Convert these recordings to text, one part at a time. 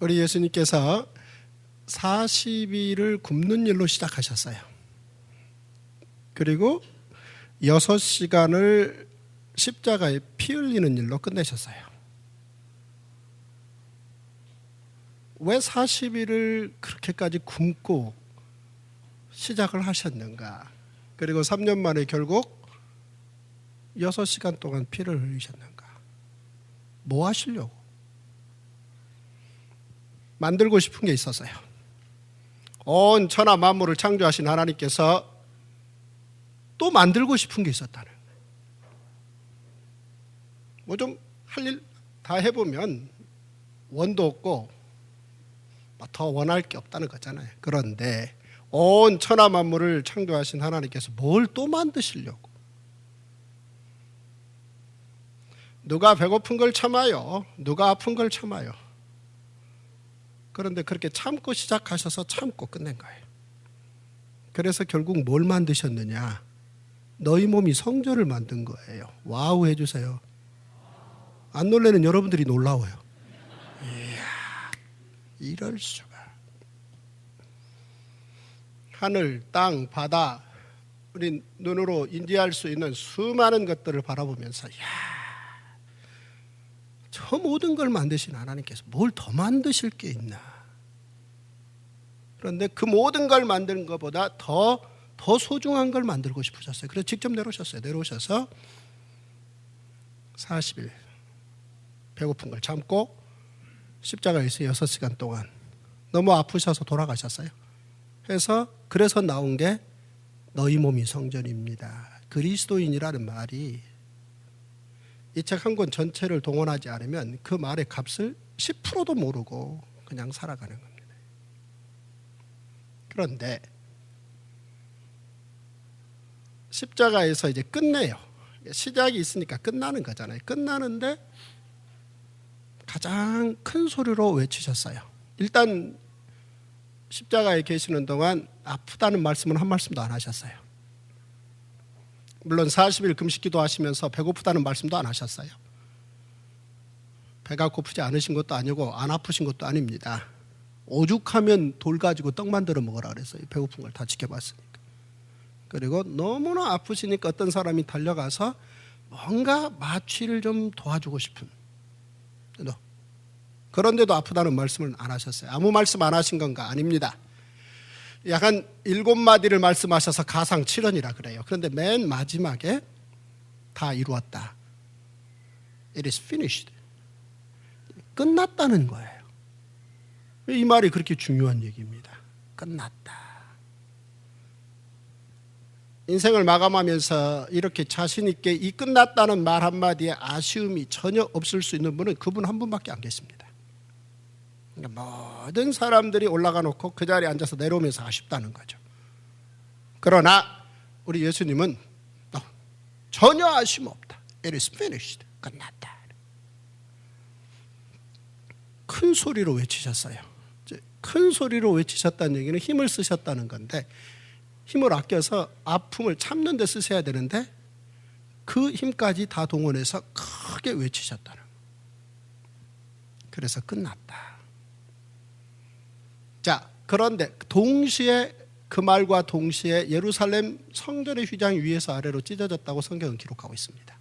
우리 예수님께서 40일을 굶는 일로 시작하셨어요. 그리고 6시간을 십자가에 피 흘리는 일로 끝내셨어요. 왜 40일을 그렇게까지 굶고 시작을 하셨는가? 그리고 3년 만에 결국 6시간 동안 피를 흘리셨는가? 뭐 하시려고? 만들고 싶은 게 있었어요. 온 천하 만물을 창조하신 하나님께서 또 만들고 싶은 게 있었다는 거예요. 뭐 좀 할 일 다 해보면 원도 없고 더 원할 게 없다는 거잖아요. 그런데 온 천하 만물을 창조하신 하나님께서 뭘 또 만드시려고? 누가 배고픈 걸 참아요. 누가 아픈 걸 참아요. 그런데 그렇게 참고 시작하셔서 참고 끝낸 거예요. 그래서 결국 뭘 만드셨느냐? 너희 몸이 성전을 만든 거예요. 와우 해주세요. 안 놀래는 여러분들이 놀라워요. 이야, 이럴 수가. 하늘, 땅, 바다, 우리 눈으로 인지할 수 있는 수많은 것들을 바라보면서 저 모든 걸 만드신 하나님께서 뭘 더 만드실 게 있나? 그런데 그 모든 걸 만드는 것보다 더 소중한 걸 만들고 싶으셨어요. 그래서 직접 내려오셨어요. 내려오셔서 40일 배고픈 걸 참고 십자가에서 6시간 동안 너무 아프셔서 돌아가셨어요. 그래서 나온 게 너희 몸이 성전입니다. 그리스도인이라는 말이 이 책 한 권 전체를 동원하지 않으면 그 말의 값을 10%도 모르고 그냥 살아가는 겁니다. 그런데 십자가에서 이제 끝내요. 시작이 있으니까 끝나는 거잖아요. 끝나는데 가장 큰 소리로 외치셨어요. 일단 십자가에 계시는 동안 아프다는 말씀은 한 말씀도 안 하셨어요. 물론 40일 금식기도 하시면서 배고프다는 말씀도 안 하셨어요. 배가 고프지 않으신 것도 아니고 안 아프신 것도 아닙니다. 오죽하면 돌 가지고 떡 만들어 먹으라 그랬어요. 배고픈 걸 다 지켜봤으니까. 그리고 너무나 아프시니까 어떤 사람이 달려가서 뭔가 마취를 좀 도와주고 싶은. 그런데도 아프다는 말씀을 안 하셨어요. 아무 말씀 안 하신 건가? 아닙니다. 약간 7마디를 말씀하셔서 가상 7원이라 그래요. 그런데 맨 마지막에 다 이루었다. It is finished. 끝났다는 거예요. 이 말이 그렇게 중요한 얘기입니다. 끝났다. 인생을 마감하면서 이렇게 자신 있게 이 끝났다는 말 한마디에 아쉬움이 전혀 없을 수 있는 분은 그분 한 분밖에 안 계십니다. 그러니까 모든 사람들이 올라가 놓고 그 자리에 앉아서 내려오면서 아쉽다는 거죠. 그러나 우리 예수님은 전혀 아쉬움 없다. It is finished. 끝났다. 큰 소리로 외치셨어요. 큰 소리로 외치셨다는 얘기는 힘을 쓰셨다는 건데, 힘을 아껴서 아픔을 참는 데 쓰셔야 되는데 그 힘까지 다 동원해서 크게 외치셨다는 거예요. 그래서 끝났다. 자, 그런데 동시에 그 말과 동시에 예루살렘 성전의 휘장이 위에서 아래로 찢어졌다고 성경은 기록하고 있습니다.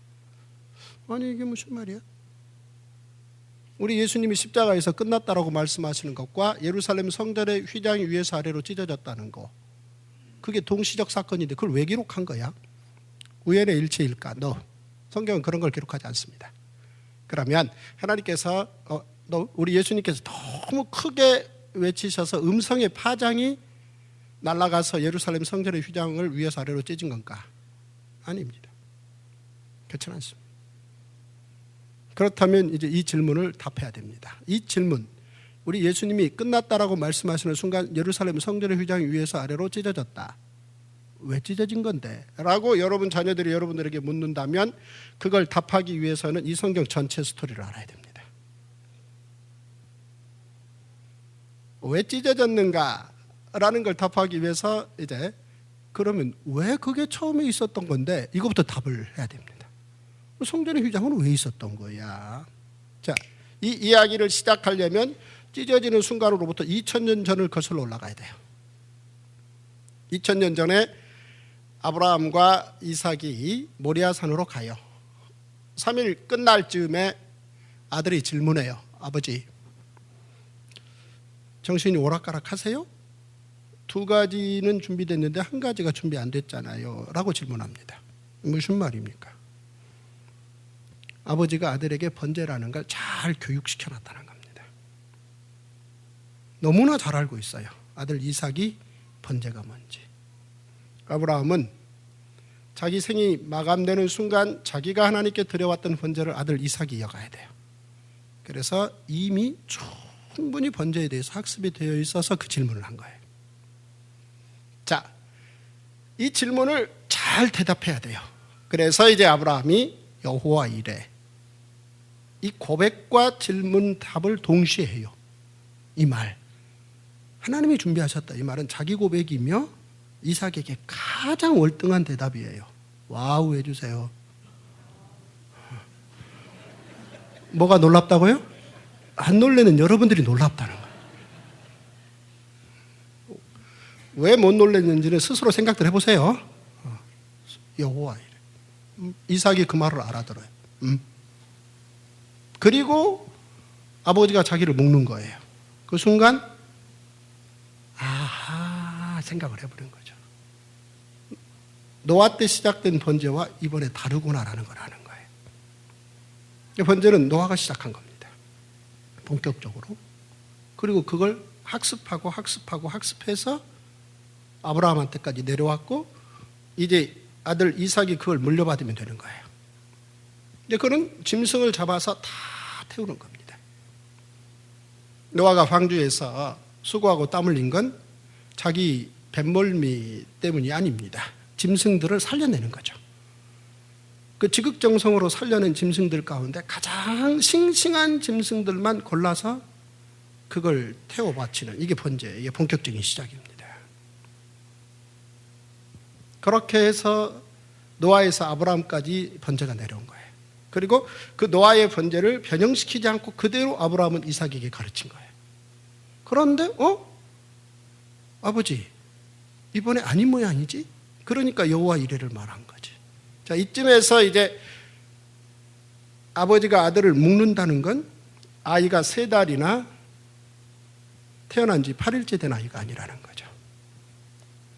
아니 이게 무슨 말이야? 우리 예수님이 십자가에서 끝났다라고 말씀하시는 것과 예루살렘 성전의 휘장이 위에서 아래로 찢어졌다는 거, 그게 동시적 사건인데 그걸 왜 기록한 거야? 우연의 일치일까? 성경은 그런 걸 기록하지 않습니다. 그러면 하나님께서 우리 예수님께서 너무 크게 외치셔서 음성의 파장이 날아가서 예루살렘 성전의 휘장을 위에서 아래로 찢은 건가? 아닙니다. 그렇지는 않습니다. 그렇다면 이제 이 질문을 답해야 됩니다. 이 질문, 우리 예수님이 끝났다라고 말씀하시는 순간 예루살렘 성전의 휘장이 위에서 아래로 찢어졌다. 왜 찢어진 건데? 라고 여러분 자녀들이 여러분들에게 묻는다면 그걸 답하기 위해서는 이 성경 전체 스토리를 알아야 됩니다. 왜 찢어졌는가? 라는 걸 답하기 위해서 이제 그러면 왜 그게 처음에 있었던 건데 이거부터 답을 해야 됩니다. 성전의 휘장은 왜 있었던 거야? 자, 이 이야기를 시작하려면 찢어지는 순간으로부터 2000년 전을 거슬러 올라가야 돼요. 2000년 전에 아브라함과 이삭이 모리아산으로 가요. 3일 끝날 즈음에 아들이 질문해요. 아버지, 정신이 오락가락하세요? 2가지는 준비됐는데 1가지가 준비 안 됐잖아요 라고 질문합니다. 무슨 말입니까? 아버지가 아들에게 번제라는 걸 잘 교육시켜놨다는 겁니다. 너무나 잘 알고 있어요. 아들 이삭이 번제가 뭔지. 아브라함은 자기 생이 마감되는 순간 자기가 하나님께 드려왔던 번제를 아들 이삭이 이어가야 돼요. 그래서 이미 충분히 번제에 대해서 학습이 되어 있어서 그 질문을 한 거예요. 자, 이 질문을 잘 대답해야 돼요. 그래서 이제 아브라함이 여호와 이레, 이 고백과 질문 답을 동시에 해요. 이 말, 하나님이 준비하셨다. 이 말은 자기 고백이며 이삭에게 가장 월등한 대답이에요. 와우 해주세요. 뭐가 놀랍다고요? 안 놀래는 여러분들이 놀랍다는 거예요. 왜 못 놀랬는지는 스스로 생각들 해보세요. 여호와 이레. 이삭이 그 말을 알아들어요. 그리고 아버지가 자기를 묶는 거예요. 그 순간 아하 생각을 해버린 거죠. 노아 때 시작된 번제와 이번에 다르구나라는 걸 아는 거예요. 번제는 노아가 시작한 겁니다. 본격적으로. 그리고 그걸 학습해서 아브라함한테까지 내려왔고 이제 아들 이삭이 그걸 물려받으면 되는 거예요. 근데 그는 짐승을 잡아서 다 태우는 겁니다. 노아가 방주에서 수고하고 땀 흘린 건 자기 뱃멀미 때문이 아닙니다. 짐승들을 살려내는 거죠. 그 지극정성으로 살려낸 짐승들 가운데 가장 싱싱한 짐승들만 골라서 그걸 태워 바치는 이게 번제의 본격적인 시작입니다. 그렇게 해서 노아에서 아브라함까지 번제가 내려온 거예요. 그리고 그 노아의 번제를 변형시키지 않고 그대로 아브라함은 이삭에게 가르친 거예요. 그런데 아버지 이번에 아닌 모양이지? 그러니까 여호와 이레를 말한 거지. 자, 이쯤에서 이제 아버지가 아들을 묶는다는 건 아이가 3달이나 태어난 지 8일째 된 아이가 아니라는 거죠.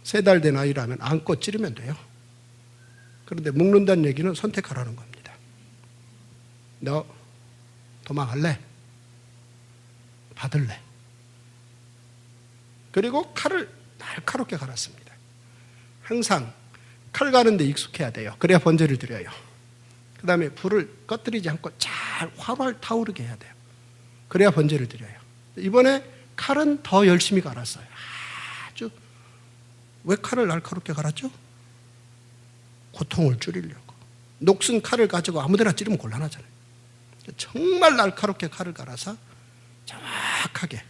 3달 된 아이라면 안고 찌르면 돼요. 그런데 묶는다는 얘기는 선택하라는 겁니다. 너 도망할래? 받을래? 그리고 칼을 날카롭게 갈았습니다. 항상 칼 가는데 익숙해야 돼요. 그래야 번제를 드려요. 그 다음에 불을 꺼뜨리지 않고 잘 활활 타오르게 해야 돼요. 그래야 번제를 드려요. 이번에 칼은 더 열심히 갈았어요. 아주. 왜 칼을 날카롭게 갈았죠? 고통을 줄이려고. 녹슨 칼을 가지고 아무데나 찌르면 곤란하잖아요. 정말 날카롭게 칼을 갈아서 정확하게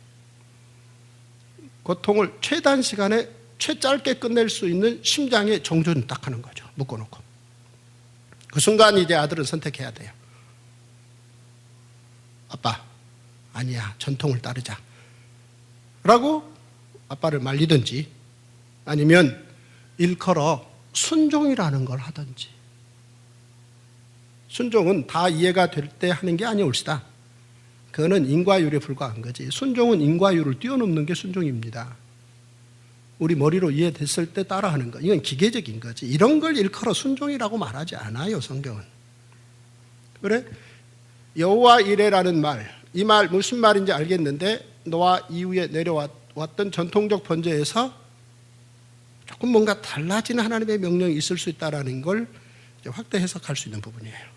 고통을 최단 시간에 최짧게 끝낼 수 있는 심장에 정존 딱 하는 거죠. 묶어놓고. 그 순간 이제 아들은 선택해야 돼요. 아빠, 아니야. 전통을 따르자. 라고 아빠를 말리든지 아니면 일컬어 순종이라는 걸 하든지. 순종은 다 이해가 될 때 하는 게 아니올시다. 그거는 인과율에 불과한 거지. 순종은 인과율을 뛰어넘는 게 순종입니다. 우리 머리로 이해됐을 때 따라하는 거. 이건 기계적인 거지. 이런 걸 일컬어 순종이라고 말하지 않아요, 성경은. 그래? 여호와 이레라는 말, 이 말 무슨 말인지 알겠는데 노아 이후에 내려왔던 전통적 번제에서 조금 뭔가 달라지는 하나님의 명령이 있을 수 있다는 걸 확대 해석할 수 있는 부분이에요.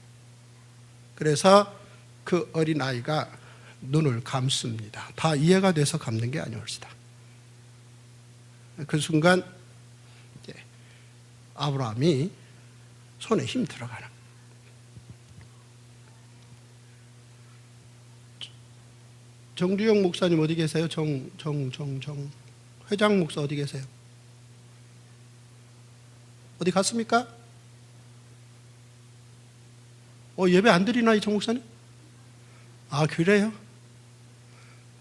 그래서 그 어린아이가 눈을 감습니다. 다 이해가 돼서 감는 게 아니올시다. 그 순간 아브라함이 손에 힘 들어가는. 정주영 목사님 어디 계세요? 회장 목사 어디 계세요? 어디 갔습니까? 예배 안 드리나 이 정 목사님? 아, 그래요?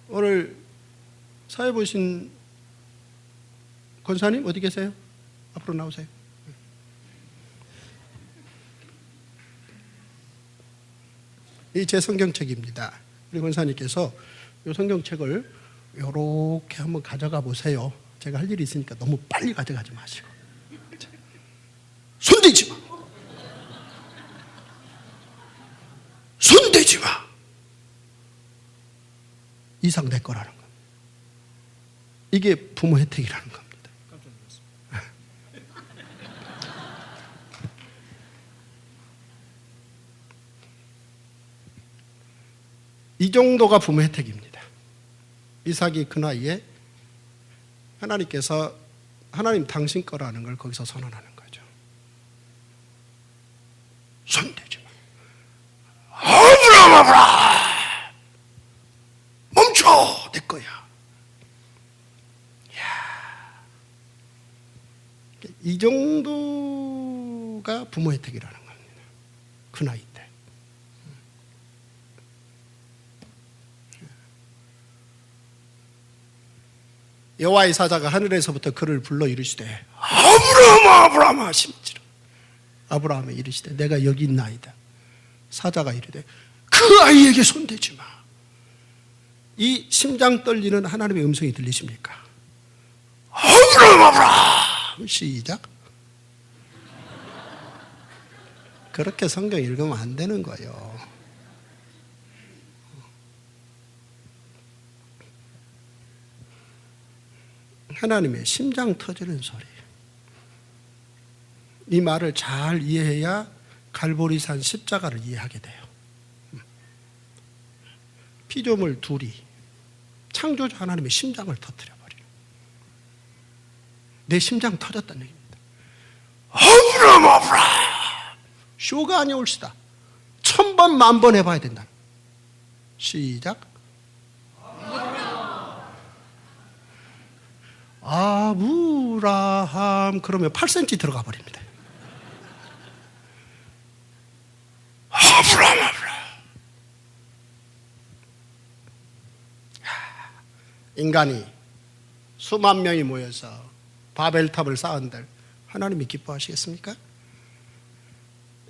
오늘 사회 보신 권사님 어디 계세요? 앞으로 나오세요. 이 제 성경책입니다. 우리 권사님께서 이 성경책을 이렇게 한번 가져가 보세요. 제가 할 일이 있으니까 너무 빨리 가져가지 마시고. 손대지 마. 손대지 마. 이상 내 거라는 겁니다. 이게 부모 혜택이라는 겁니다. 깜짝 놀랐습니다. 이 정도가 부모 혜택입니다. 이삭이 그 나이에 하나님께서 하나님 당신 거라는 걸 거기서 선언하는 거죠. 손대지 마. 아브라함아, 멈춰, 내 거야. 이야, 이 정도가 부모 혜택이라는 겁니다. 그 나이 때. 여호와의 사자가 하늘에서부터 그를 불러 이르시되 아브라함아, 아브라함아 하심지라. 아브라함이 이르시되 내가 여기 있나이다. 사자가 이르되 그 아이에게 손대지 마. 이 심장 떨리는 하나님의 음성이 들리십니까? 아브라함, 아브라함. 시작. 그렇게 성경 읽으면 안 되는 거예요. 하나님의 심장 터지는 소리. 이 말을 잘 이해해야 갈보리산 십자가를 이해하게 돼요. 피조물 둘이 창조주 하나님의 심장을 터뜨려버려요. 내 심장 터졌다는 얘기입니다. 아브라함, 아브라함. 쇼가 아니올시다. 1000번, 10,000번 해봐야 된다. 시작. 아브라함 그러면 8cm 들어가 버립니다. 아브라함, 아브라함. 인간이 수만 명이 모여서 바벨탑을 쌓은들 하나님이 기뻐하시겠습니까?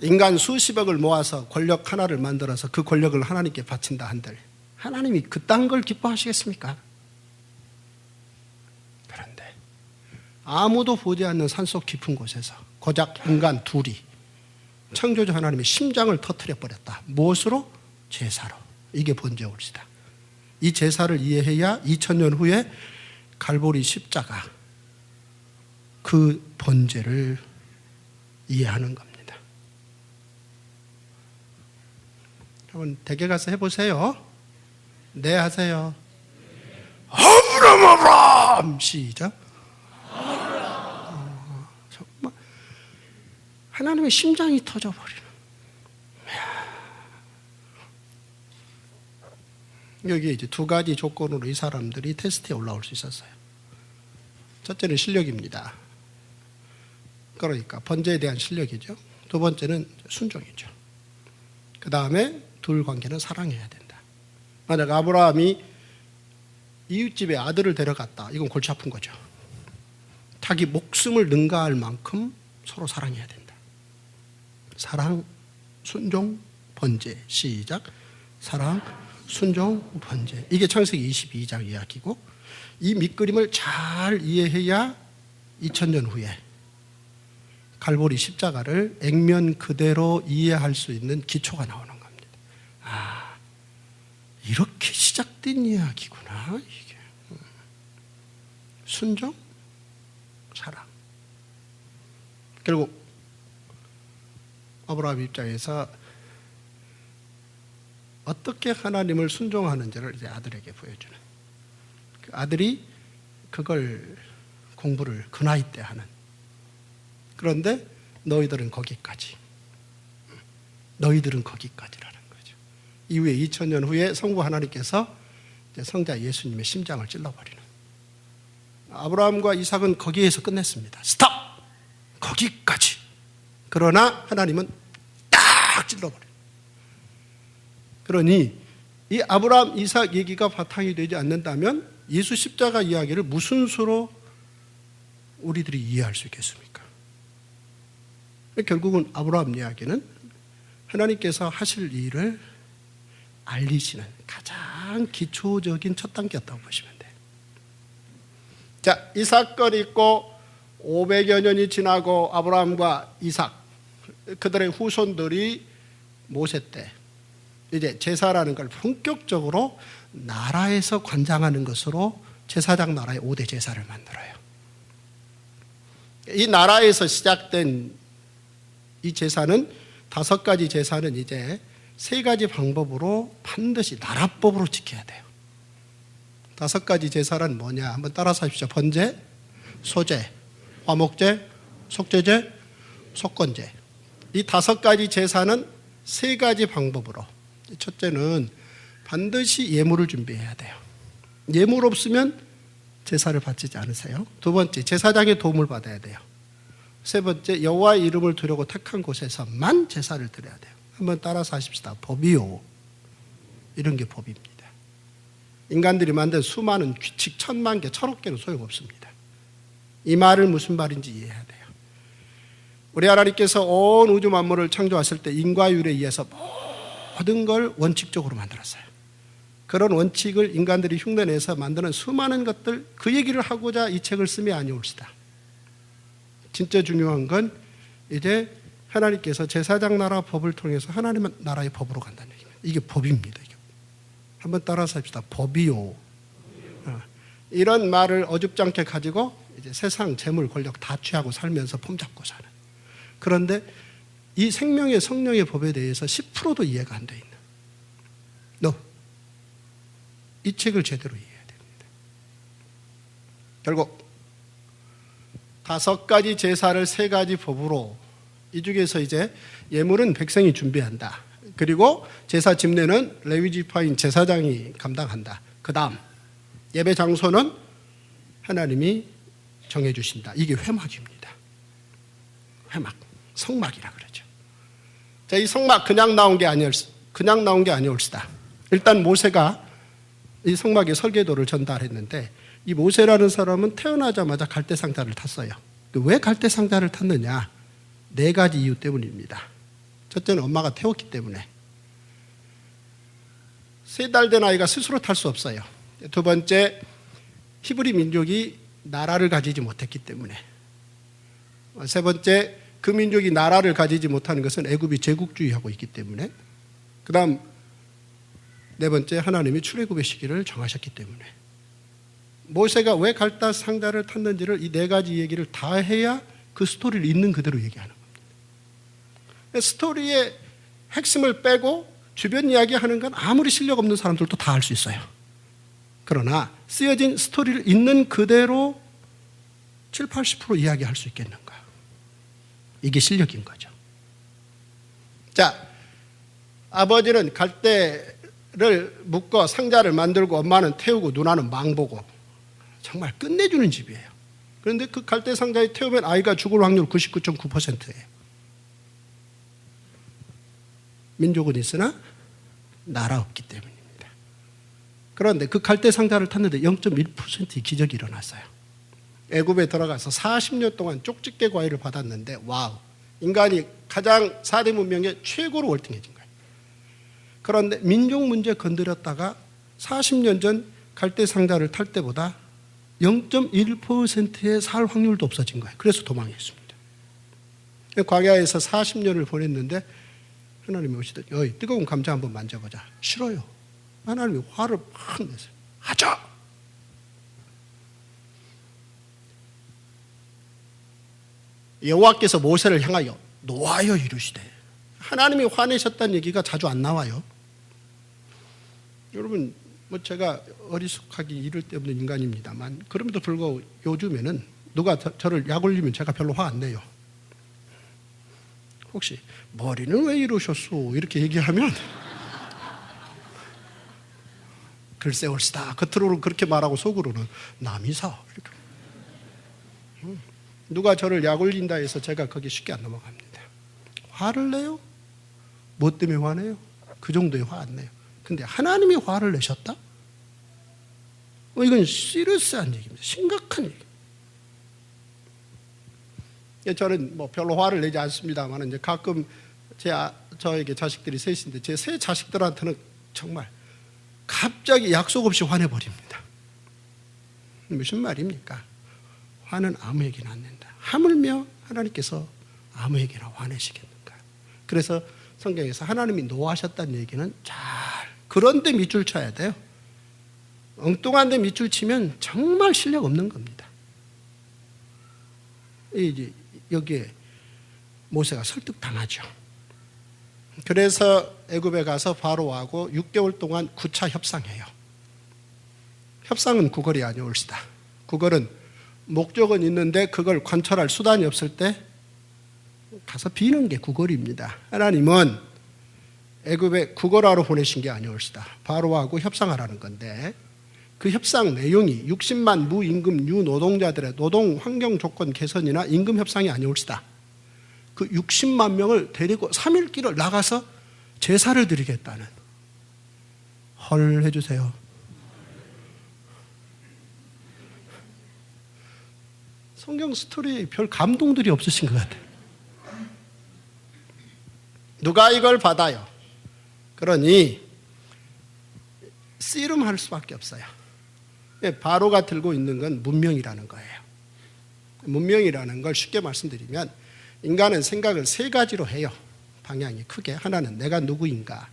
인간 수십억을 모아서 권력 하나를 만들어서 그 권력을 하나님께 바친다 한들 하나님이 그딴 걸 기뻐하시겠습니까? 그런데 아무도 보지 않는 산속 깊은 곳에서 고작 인간 둘이 창조주 하나님의 심장을 터뜨려 버렸다. 무엇으로? 제사로. 이게 번제올시다. 이 제사를 이해해야 2000년 후에 갈보리 십자가 그 번제를 이해하는 겁니다. 여러분 댁에 가서 해보세요. 네 하세요. 아브라함, 아브라함. 시작. 정말 하나님의 심장이 터져버리는. 여기에 이제 두 가지 조건으로 이 사람들이 테스트에 올라올 수 있었어요. 첫째는 실력입니다. 그러니까 번제에 대한 실력이죠. 두 번째는 순종이죠. 그 다음에 둘 관계는 사랑해야 된다. 만약 아브라함이 이웃집에 아들을 데려갔다. 이건 골치 아픈 거죠. 자기 목숨을 능가할 만큼 서로 사랑해야 된다. 사랑, 순종, 번제. 시작. 사랑, 순종, 번제. 이게 창세기 22장 이야기고 이 밑그림을 잘 이해해야 2000년 후에 갈보리 십자가를 액면 그대로 이해할 수 있는 기초가 나오는 겁니다. 아, 이렇게 시작된 이야기구나 이게. 순종, 사랑. 결국 아브라함 입장에서 어떻게 하나님을 순종하는지를 이제 아들에게 보여주는. 그 아들이 그걸 공부를 그 나이 때 하는. 그런데 너희들은 거기까지. 너희들은 거기까지라는 거죠. 이후에 2000년 후에 성부 하나님께서 이제 성자 예수님의 심장을 찔러버리는. 아브라함과 이삭은 거기에서 끝냈습니다. 스톱! 거기까지. 그러나 하나님은 딱 찔러버려요. 그러니 이 아브라함, 이삭 얘기가 바탕이 되지 않는다면 예수 십자가 이야기를 무슨 수로 우리들이 이해할 수 있겠습니까? 결국은 아브라함 이야기는 하나님께서 하실 일을 알리시는 가장 기초적인 첫 단계였다고 보시면 돼요. 자, 이 사건이 있고 500여 년이 지나고 아브라함과 이삭, 그들의 후손들이 모세 때 이제 제사라는 걸 본격적으로 나라에서 관장하는 것으로 제사장 나라의 5대 제사를 만들어요. 이 나라에서 시작된 이 제사는 5가지 제사는 이제 3가지 방법으로 반드시 나라법으로 지켜야 돼요. 5가지 제사란 뭐냐? 한번 따라서 하십시오. 번제, 소제, 화목제, 속죄제, 속건제. 이 5가지 제사는 3가지 방법으로. 첫째는 반드시 예물을 준비해야 돼요. 예물 없으면 제사를 바치지 않으세요. 2번째, 제사장의 도움을 받아야 돼요. 3번째, 여호와의 이름을 두려고 택한 곳에서만 제사를 드려야 돼요. 한번 따라서 하십시다. 법이요. 이런 게 법입니다. 인간들이 만든 수많은 규칙 1000만 개, 1000억 개는 소용없습니다. 이 말을 무슨 말인지 이해해야 돼요. 우리 하나님께서 온 우주 만물을 창조하실 때 인과율에 의해서 모든 걸 원칙적으로 만들었어요. 그런 원칙을 인간들이 흉내내서 만드는 수많은 것들, 그 얘기를 하고자 이 책을 쓰면 아니올시다. 진짜 중요한 건 이제 하나님께서 제사장 나라 법을 통해서 하나님 나라의 법으로 간다는 얘기입니다. 이게 법입니다. 이게. 한번 따라서 합시다. 법이요. 이런 말을 어줍잖게 가지고 이제 세상 재물 권력 다 취하고 살면서 폼잡고 사는. 그런데 이 생명의 성령의 법에 대해서 10%도 이해가 안 돼 있는. 이 책을 제대로 이해해야 됩니다. 결국 5가지 제사를 3가지 법으로, 이 중에서 이제 예물은 백성이 준비한다. 그리고 제사 집례는 레위 지파인 제사장이 감당한다. 그 다음 예배 장소는 하나님이 정해주신다. 이게 회막입니다. 회막, 성막이라 그러죠. 자, 이 성막 그냥 나온 게 아니올시다. 일단 모세가 이 성막의 설계도를 전달했는데, 이 모세라는 사람은 태어나자마자 갈대상자를 탔어요. 왜 갈대상자를 탔느냐? 4가지 이유 때문입니다. 첫째는 엄마가 태웠기 때문에. 3달 된 아이가 스스로 탈 수 없어요. 2번째, 히브리 민족이 나라를 가지지 못했기 때문에. 3번째, 그 민족이 나라를 가지지 못하는 것은 애굽이 제국주의하고 있기 때문에. 그 다음 4번째, 하나님이 출애굽의 시기를 정하셨기 때문에. 모세가 왜 갈대상자를 탔는지를 이 4가지 얘기를 다 해야 그 스토리를 있는 그대로 얘기하는 겁니다. 스토리의 핵심을 빼고 주변 이야기하는 건 아무리 실력 없는 사람들도 다 할 수 있어요. 그러나 쓰여진 스토리를 있는 그대로 70-80% 이야기할 수 있겠는가? 이게 실력인 거죠. 자, 아버지는 갈대를 묶어 상자를 만들고 엄마는 태우고 누나는 망보고, 정말 끝내주는 집이에요. 그런데 그 갈대 상자에 태우면 아이가 죽을 확률 99.9%예요. 민족은 있으나 나라 없기 때문입니다. 그런데 그 갈대 상자를 탔는데 0.1%의 기적이 일어났어요. 애굽에 들어가서 40년 동안 쪽집게 과외를 받았는데, 와우, 인간이 가장 4대 문명의 최고로 월등해진 거예요. 그런데 민족 문제 건드렸다가 40년 전 갈대 상자를 탈 때보다 0.1%의 살 확률도 없어진 거예요. 그래서 도망했습니다. 광야에서 40년을 보냈는데 하나님이 오시더니, 어이, 뜨거운 감자 한번 만져보자. 싫어요. 하나님이 화를 확 내세요. 하자! 여호와께서 모세를 향하여 노하여 이르시되. 하나님이 화내셨다는 얘기가 자주 안 나와요. 여러분, 제가 어리숙하기 이를 데 없는 인간입니다만, 그럼에도 불구하고 요즘에는 누가 저를 약 올리면 제가 별로 화 안 내요. 혹시 머리는 왜 이러셨소? 이렇게 얘기하면 글쎄 옳시다. 겉으로는 그렇게 말하고 속으로는 남이사. 이렇게. 누가 저를 약 올린다 해서 제가 거기 쉽게 안 넘어갑니다. 화를 내요? 뭐 때문에 화내요? 그 정도의 화 안 내요. 근데 하나님이 화를 내셨다? 이건 시리어스한 얘기입니다. 심각한 얘기. 저는 뭐 별로 화를 내지 않습니다만 이제 가끔 저에게 자식들이 셋인데 제 세 자식들한테는 정말 갑자기 약속 없이 화내버립니다. 무슨 말입니까? 화는 아무에게나 안 낸다. 하물며 하나님께서 아무에게나 화내시겠는가? 그래서 성경에서 하나님이 노하셨다는 얘기는 그런데 밑줄 쳐야 돼요. 엉뚱한 데 밑줄 치면 정말 실력 없는 겁니다. 이제 여기에 모세가 설득당하죠. 그래서 애굽에 가서 바로하고 6개월 동안 9차 협상해요. 협상은 구걸이 아니올시다. 구걸은 목적은 있는데 그걸 관철할 수단이 없을 때 가서 비는 게 구걸입니다. 하나님은 애굽에 구걸하러 보내신 게 아니올시다. 바로하고 협상하라는 건데 그 협상 내용이 60만 무임금 유노동자들의 노동 환경 조건 개선이나 임금 협상이 아니올시다. 그 60만 명을 데리고 3일길을 나가서 제사를 드리겠다는. 헐 해주세요. 성경 스토리에 별 감동들이 없으신 것 같아요. 누가 이걸 받아요? 그러니 씨름할 수밖에 없어요. 바로가 들고 있는 건 문명이라는 거예요. 문명이라는 걸 쉽게 말씀드리면 인간은 생각을 세 가지로 해요. 방향이 크게. 하나는 내가 누구인가,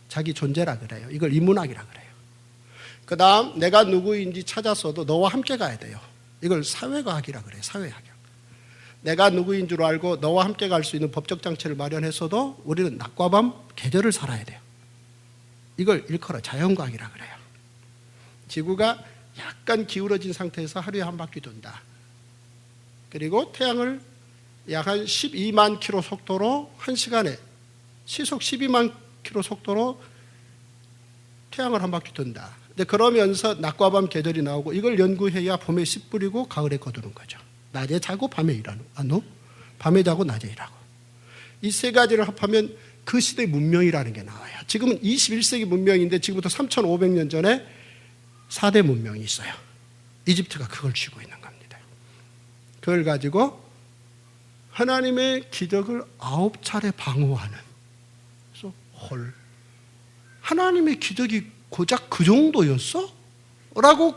자기 존재라 그래요. 이걸 인문학이라 그래요. 그 다음 내가 누구인지 찾았어도 너와 함께 가야 돼요. 이걸 사회과학이라 그래요. 사회학이요. 내가 누구인 줄 알고 너와 함께 갈 수 있는 법적 장치를 마련했어도 우리는 낮과 밤 계절을 살아야 돼요. 이걸 일컬어 자연과학이라 그래요. 지구가 약간 기울어진 상태에서 하루에 한 바퀴 돈다. 그리고 태양을 약 한 12만 킬로 속도로 1시간에 시속 12만 킬로 속도로 태양을 한 바퀴 돈다. 근데 그러면서 낮과 밤 계절이 나오고 이걸 연구해야 봄에 씨 뿌리고 가을에 거두는 거죠. 낮에 자고 밤에 일하는, 밤에 자고 낮에 일하고. 이 세 가지를 합하면 그 시대 문명이라는 게 나와요. 지금은 21세기 문명인데 지금부터 3,500년 전에 4대 문명이 있어요. 이집트가 그걸 쥐고 있는 겁니다. 그걸 가지고 하나님의 기적을 9차례 방어하는. 그래서 헐, 하나님의 기적이 고작 그 정도였어? 라고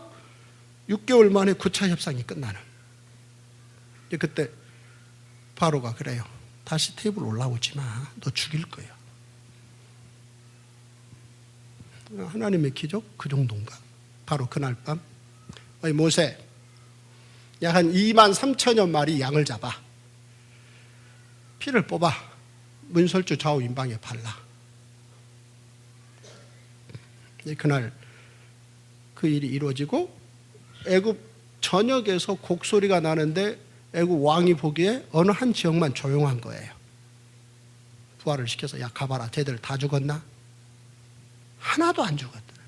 6개월 만에 9차 협상이 끝나는. 그때 바로가 그래요. 다시 테이블 올라오지 마. 너 죽일 거야. 하나님의 기적 그 정도인가? 바로 그날 밤 모세 약 한 2만 3천여 마리 양을 잡아 피를 뽑아 문설주 좌우 임방에 발라. 그날 그 일이 이루어지고 애굽 전역에서 곡소리가 나는데 애굽 왕이 보기에 어느 한 지역만 조용한 거예요. 부활을 시켜서 야 가봐라, 쟤들 다 죽었나? 하나도 안 죽었더라.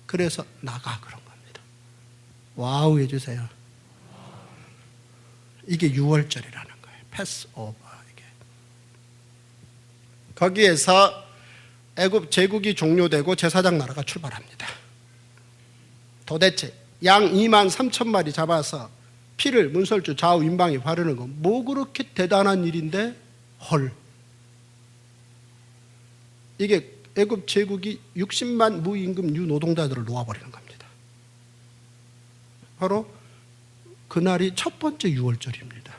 그래서 나가 그런 겁니다. 와우 해주세요. 이게 6월절이라는 거예요. 패스오버. 이게 거기에서 애굽 제국이 종료되고 제사장 나라가 출발합니다. 도대체 양 2만 3천 마리 잡아서 피를 문설주 좌우 임방에 바르는 거 뭐 그렇게 대단한 일인데 헐. 이게 애굽 제국이 60만 무임금 유노동자들을 놓아버리는 겁니다. 바로 그날이 첫 번째 6월절입니다.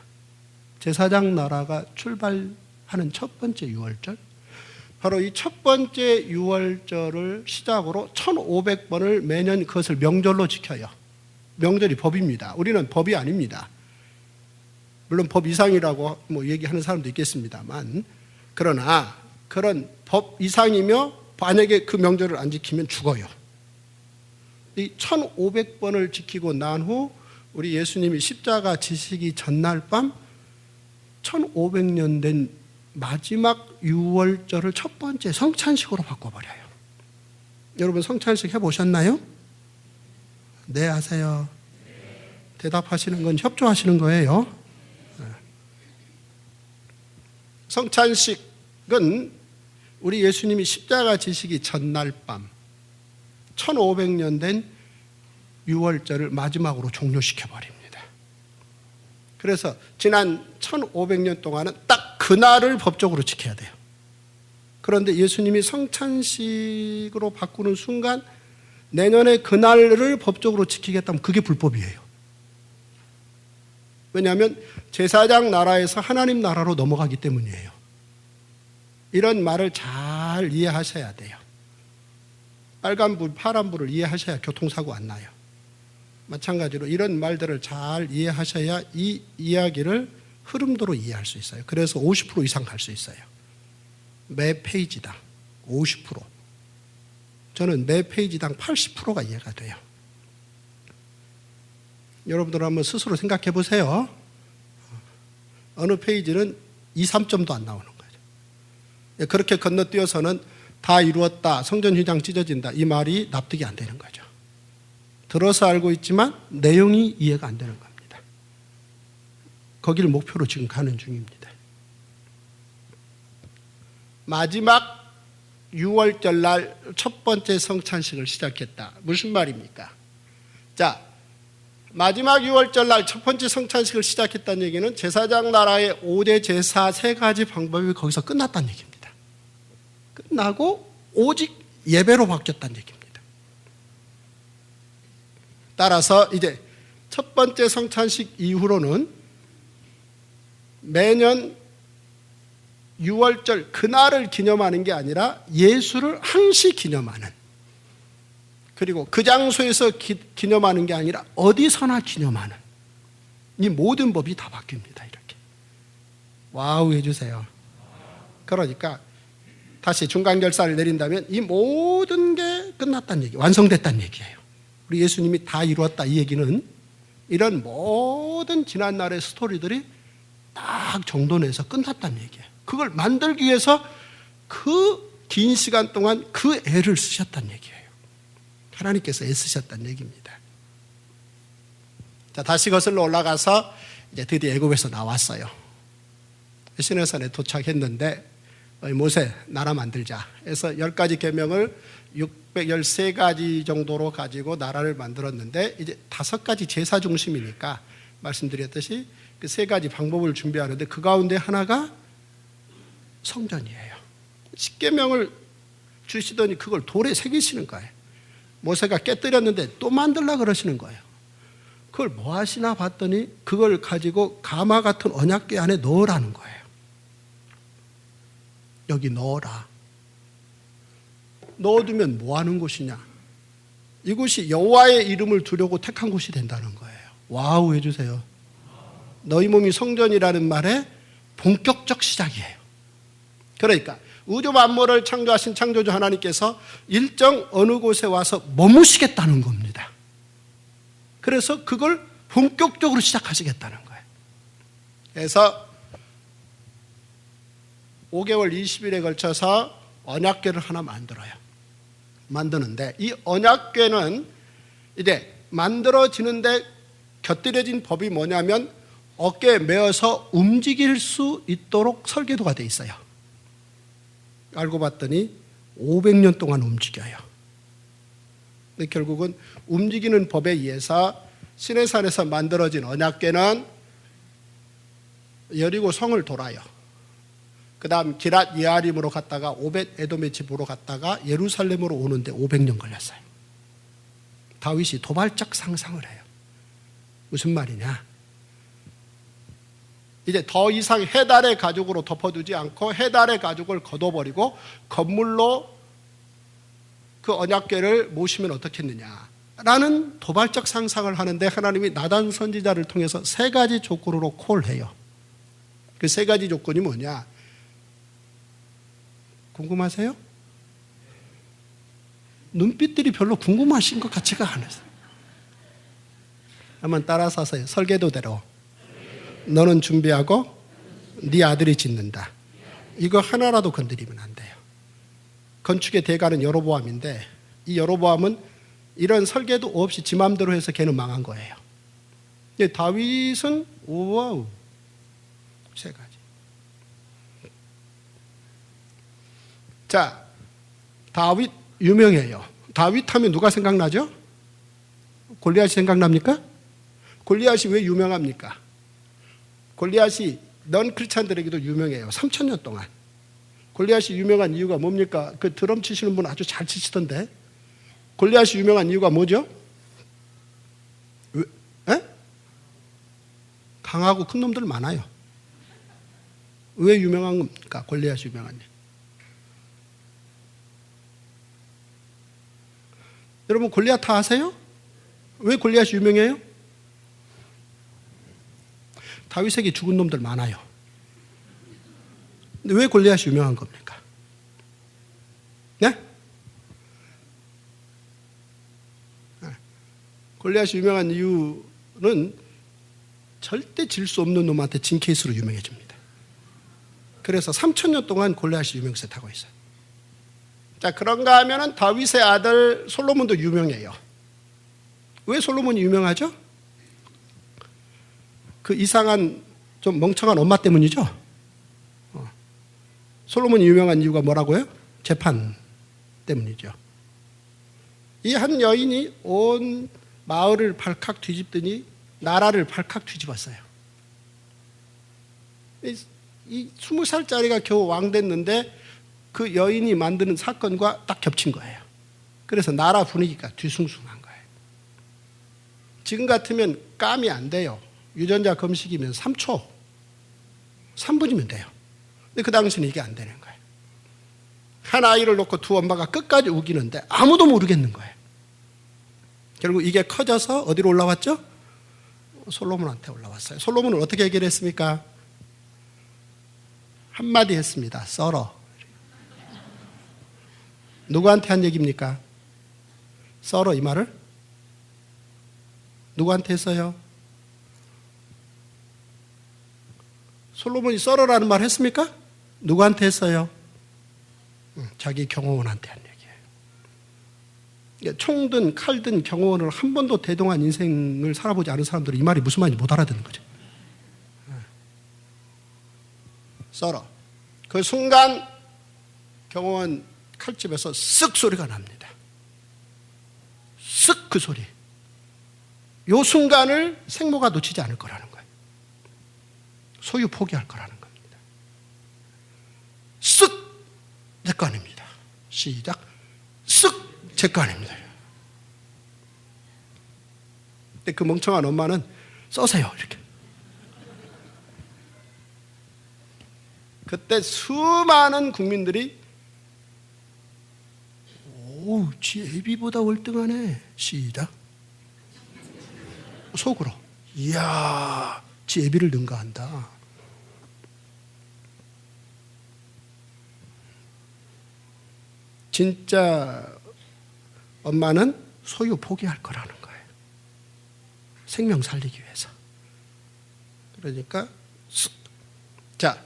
제사장 나라가 출발하는 첫 번째 6월절. 바로 이 첫 번째 6월절을 시작으로 1500번을 매년 그것을 명절로 지켜요. 명절이 법입니다. 우리는 법이 아닙니다. 물론 법 이상이라고 뭐 얘기하는 사람도 있겠습니다만, 그러나 그런 법 이상이며 만약에 그 명절을 안 지키면 죽어요. 이 1500번을 지키고 난 후 우리 예수님이 십자가 지시기 전날 밤 1500년 된 마지막 6월절을 첫 번째 성찬식으로 바꿔버려요. 여러분 성찬식 해보셨나요? 네 하세요. 대답하시는 건 협조하시는 거예요. 성찬식은 우리 예수님이 십자가 지시기 전날 밤 1500년 된 유월절을 마지막으로 종료시켜 버립니다. 그래서 지난 1500년 동안은 딱 그날을 법적으로 지켜야 돼요. 그런데 예수님이 성찬식으로 바꾸는 순간 내년에 그날을 법적으로 지키겠다면 그게 불법이에요. 왜냐하면 제사장 나라에서 하나님 나라로 넘어가기 때문이에요. 이런 말을 잘 이해하셔야 돼요. 빨간불, 파란불을 이해하셔야 교통사고 안 나요. 마찬가지로 이런 말들을 잘 이해하셔야 이 이야기를 흐름도로 이해할 수 있어요. 그래서 50% 이상 갈 수 있어요. 매 페이지당 50%. 저는 매 페이지당 80%가 이해가 돼요. 여러분들 한번 스스로 생각해 보세요. 어느 페이지는 2, 3점도 안 나오는 거죠. 그렇게 건너뛰어서는 다 이루었다, 성전 휘장 찢어진다, 이 말이 납득이 안 되는 거죠. 들어서 알고 있지만 내용이 이해가 안 되는 겁니다. 거기를 목표로 지금 가는 중입니다. 마지막 6월절 날 첫 번째 성찬식을 시작했다. 무슨 말입니까? 자, 마지막 6월절 날 첫 번째 성찬식을 시작했다는 얘기는 제사장 나라의 5대 제사 3가지 방법이 거기서 끝났다는 얘기입니다. 끝나고 오직 예배로 바뀌었다는 얘기입니다. 따라서 이제 첫 번째 성찬식 이후로는 매년 6월절 그날을 기념하는 게 아니라 예수를 항시 기념하는, 그리고 그 장소에서 기념하는 게 아니라 어디서나 기념하는, 이 모든 법이 다 바뀝니다. 이렇게 와우 해주세요. 그러니까 다시 중간결사를 내린다면 이 모든 게 끝났다는 얘기, 완성됐다는 얘기예요. 우리 예수님이 다 이루었다, 이 얘기는 이런 모든 지난날의 스토리들이 딱 정돈해서 끝났다는 얘기예요. 그걸 만들기 위해서 그 긴 시간 동안 그 애를 쓰셨다는 얘기예요. 하나님께서 애쓰셨다는 얘기입니다. 자, 다시 거슬러 올라가서 이제 드디어 애굽에서 나왔어요. 시내산에 도착했는데 모세 나라 만들자 해서 10가지 계명을 613가지 정도로 가지고 나라를 만들었는데 이제 5가지 제사 중심이니까 말씀드렸듯이 그 3가지 방법을 준비하는데 그 가운데 하나가 성전이에요. 10계명을 주시더니 그걸 돌에 새기시는 거예요. 모세가 깨뜨렸는데 또 만들라 그러시는 거예요. 그걸 뭐 하시나 봤더니 그걸 가지고 가마 같은 언약궤 안에 넣으라는 거예요. 여기 넣어라. 넣어두면 뭐 하는 곳이냐? 이곳이 여호와의 이름을 두려고 택한 곳이 된다는 거예요. 와우 해주세요. 너희 몸이 성전이라는 말의 본격적 시작이에요. 그러니까 우주 만물을 창조하신 창조주 하나님께서 일정 어느 곳에 와서 머무시겠다는 겁니다. 그래서 그걸 본격적으로 시작하시겠다는 거예요. 그래서 5개월 20일에 걸쳐서 언약궤를 하나 만들어요. 만드는데 이 언약궤는 이제 만들어지는데 곁들여진 법이 뭐냐면 어깨에 메어서 움직일 수 있도록 설계도가 돼 있어요. 알고 봤더니 500년 동안 움직여요. 근데 결국은 움직이는 법에 의해서 시내산에서 만들어진 언약궤는 여리고 성을 돌아요. 그 다음 기랏 예아림으로 갔다가 오벳 에돔의 집으로 갔다가 예루살렘으로 오는데 500년 걸렸어요. 다윗이 도발적 상상을 해요. 무슨 말이냐? 이제 더 이상 해달의 가죽으로 덮어두지 않고 해달의 가죽을 걷어버리고 건물로 그 언약궤를 모시면 어떻겠느냐라는 도발적 상상을 하는데 하나님이 나단 선지자를 통해서 3가지 조건으로 콜해요. 그 3가지 조건이 뭐냐? 궁금하세요? 눈빛들이 별로 궁금하신 것 같지가 않아요. 한번 따라서 하세요. 설계도대로. 너는 준비하고 네 아들이 짓는다. 이거 하나라도 건드리면 안 돼요. 건축의 대가는 여로보암인데 이 여로보암은 이런 설계도 없이 지 맘대로 해서 걔는 망한 거예요. 다윗은 와우 3가지. 자, 다윗 유명해요. 다윗 하면 누가 생각나죠? 골리앗이 생각납니까? 골리앗이 왜 유명합니까? 골리앗이 넌 크리스찬들에게도 유명해요. 3,000년 동안. 골리앗이 유명한 이유가 뭡니까? 그 드럼 치시는 분 아주 잘 치시던데. 골리앗이 유명한 이유가 뭐죠? 왜? 에? 강하고 큰 놈들 많아요. 왜 유명한 겁니까? 골리앗이 유명한 이유. 여러분 골리앗 다 아세요? 왜 골리앗이 유명해요? 다윗에게 죽은 놈들 많아요. 근데 왜 골리앗이 유명한 겁니까? 네? 골리앗이 유명한 이유는 절대 질 수 없는 놈한테 진 케이스로 유명해집니다. 그래서 3,000년 동안 골리앗이 유명세 타고 있어요. 자, 그런가 하면은 다윗의 아들 솔로몬도 유명해요. 왜 솔로몬이 유명하죠? 그 이상한 좀 멍청한 엄마 때문이죠. 솔로몬이 유명한 이유가 뭐라고요? 재판 때문이죠. 이 한 여인이 온 마을을 발칵 뒤집더니 나라를 발칵 뒤집었어요. 이 20살짜리가 겨우 왕 됐는데 그 여인이 만드는 사건과 딱 겹친 거예요. 그래서 나라 분위기가 뒤숭숭한 거예요. 지금 같으면 감이 안 돼요. 유전자 검식이면 3초, 3분이면 돼요. 근데 그 당시는 이게 안 되는 거예요. 한 아이를 놓고 두 엄마가 끝까지 우기는데 아무도 모르겠는 거예요. 결국 이게 커져서 어디로 올라왔죠? 솔로몬한테 올라왔어요. 솔로몬은 어떻게 해결했습니까? 한마디 했습니다. 썰어. 누구한테 한 얘기입니까? 썰어 이 말을? 누구한테 했어요? 솔로몬이 썰어라는 말 했습니까? 누구한테 했어요? 자기 경호원한테 한 얘기예요. 총든 칼든 경호원을 한 번도 대동한 인생을 살아보지 않은 사람들은 이 말이 무슨 말인지 못 알아듣는 거죠. 썰어. 그 순간 경호원 칼집에서 쓱 소리가 납니다. 쓱 그 소리. 요 순간을 생모가 놓치지 않을 거라는 거예요. 소유 포기할 거라는 겁니다. 쓱 제 거 아닙니다. 시작. 쓱 제 거 아닙니다. 근데 그 멍청한 엄마는 써세요 이렇게. 그때 수많은 국민들이 오, 지 애비보다 월등하네. 시작. 속으로. 이야, 지 애비를 능가한다. 진짜 엄마는 소유 포기할 거라는 거예요. 생명 살리기 위해서. 그러니까 자,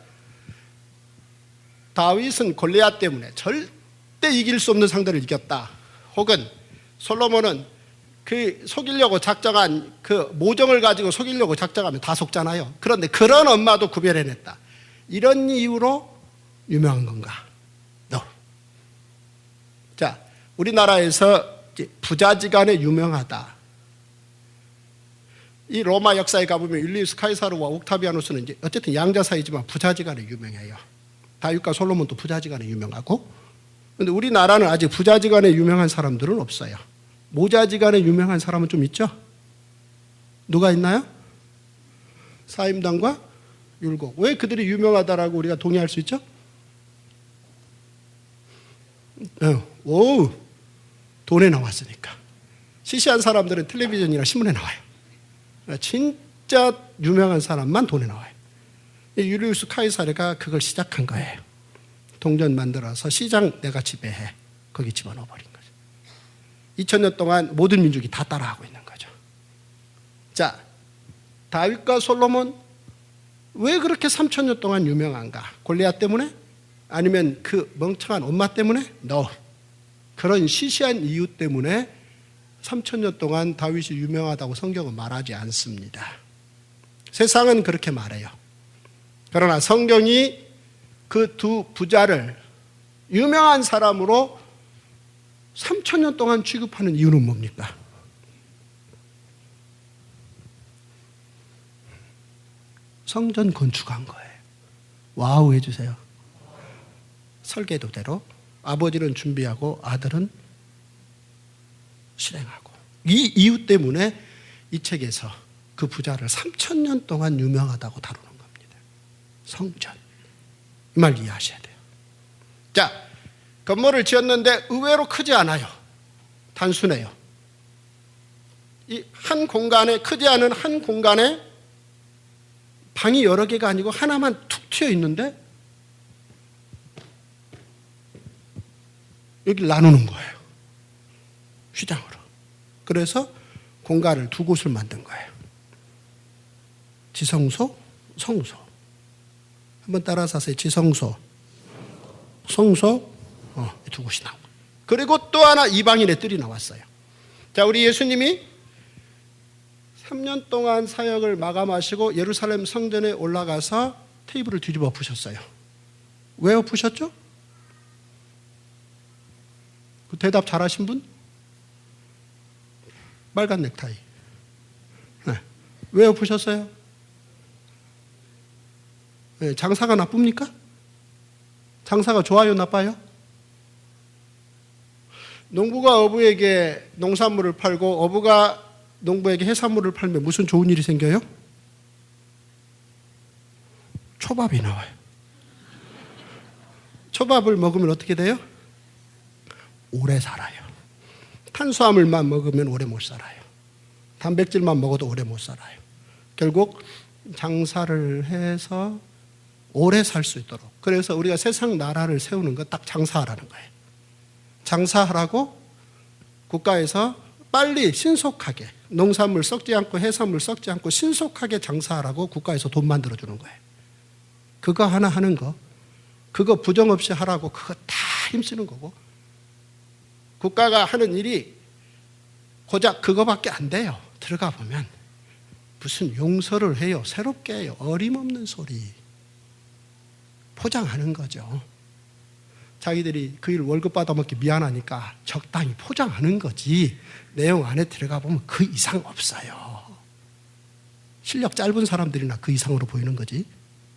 다윗은 골리앗 때문에 절대 이길 수 없는 상대를 이겼다. 혹은 솔로몬은 그 속이려고 작정한 그 모정을 가지고 속이려고 작정하면 다 속잖아요. 그런데 그런 엄마도 구별해냈다. 이런 이유로 유명한 건가? No. 자, 우리나라에서 부자지간에 유명하다. 이 로마 역사에 가보면 율리우스 카이사르와 옥타비아누스는 이제 어쨌든 양자 사이지만 부자지간에 유명해요. 다윗과 솔로몬도 부자지간에 유명하고, 그런데 우리나라는 아직 부자지간에 유명한 사람들은 없어요. 모자지간에 유명한 사람은 좀 있죠? 누가 있나요? 사임당과 율곡. 왜 그들이 유명하다라고 우리가 동의할 수 있죠? 오, 돈에 나왔으니까. 시시한 사람들은 텔레비전이나 신문에 나와요. 진짜 유명한 사람만 돈에 나와요. 율리우스 카이사르가 그걸 시작한 거예요. 동전 만들어서 시장 내가 지배해. 거기 집어넣어 버린 거죠. 2000년 동안 모든 민족이 다 따라하고 있는 거죠. 자, 다윗과 솔로몬 왜 그렇게 3000년 동안 유명한가? 골리앗 때문에? 아니면 그 멍청한 엄마 때문에? No. 그런 시시한 이유 때문에 3000년 동안 다윗이 유명하다고 성경은 말하지 않습니다. 세상은 그렇게 말해요. 그러나 성경이 그 두 부자를 유명한 사람으로 3,000년 동안 취급하는 이유는 뭡니까? 성전 건축한 거예요. 와우 해주세요. 설계도대로 아버지는 준비하고 아들은 실행하고. 이 이유 때문에 이 책에서 그 부자를 3,000년 동안 유명하다고 다루는 겁니다. 성전. 이 말 이해하셔야 돼요. 자, 건물을 지었는데 의외로 크지 않아요. 단순해요. 이 한 공간에, 크지 않은 한 공간에 방이 여러 개가 아니고 하나만 툭 튀어 있는데 여기 나누는 거예요. 휘장으로. 그래서 공간을 두 곳을 만든 거예요. 지성소, 성소. 한번 따라서 하세요. 지성소, 성소, 두 곳이 나오고. 그리고 또 하나 이방인의 뜰이 나왔어요. 자, 우리 예수님이 3년 동안 사역을 마감하시고 예루살렘 성전에 올라가서 테이블을 뒤집어 엎으셨어요. 왜 엎으셨죠? 그 대답 잘하신 분? 빨간 넥타이. 네. 왜 엎으셨어요? 네, 장사가 나쁩니까? 장사가 좋아요, 나빠요? 농부가 어부에게 농산물을 팔고 어부가 농부에게 해산물을 팔면 무슨 좋은 일이 생겨요? 초밥이 나와요. 초밥을 먹으면 어떻게 돼요? 오래 살아요. 탄수화물만 먹으면 오래 못 살아요. 단백질만 먹어도 오래 못 살아요. 결국 장사를 해서 오래 살 수 있도록. 그래서 우리가 세상 나라를 세우는 건 딱 장사하라는 거예요. 장사하라고 국가에서 빨리 신속하게 농산물 썩지 않고 해산물 썩지 않고 신속하게 장사하라고 국가에서 돈 만들어주는 거예요. 그거 하나 하는 거, 그거 부정 없이 하라고 그거 다 힘쓰는 거고, 국가가 하는 일이 고작 그거밖에 안 돼요. 들어가 보면 무슨 용서를 해요. 새롭게 해요. 어림없는 소리. 포장하는 거죠. 자기들이 그 일 월급 받아먹기 미안하니까 적당히 포장하는 거지, 내용 안에 들어가 보면 그 이상 없어요. 실력 짧은 사람들이나 그 이상으로 보이는 거지,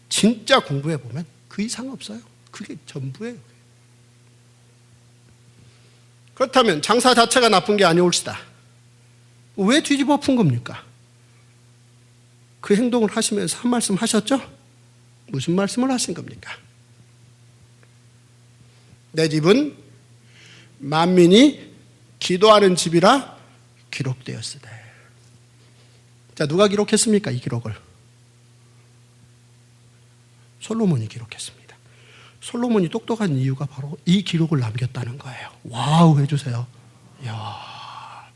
진짜 공부해 보면 그 이상 없어요. 그게 전부예요. 그렇다면 장사 자체가 나쁜 게 아니올시다. 왜 뒤집어 엎은 겁니까? 그 행동을 하시면서 한 말씀 하셨죠? 무슨 말씀을 하신 겁니까? 내 집은 만민이 기도하는 집이라 기록되었으되. 자, 누가 기록했습니까? 이 기록을 솔로몬이 기록했습니다. 솔로몬이 똑똑한 이유가 바로 이 기록을 남겼다는 거예요. 와우 해주세요. 이야,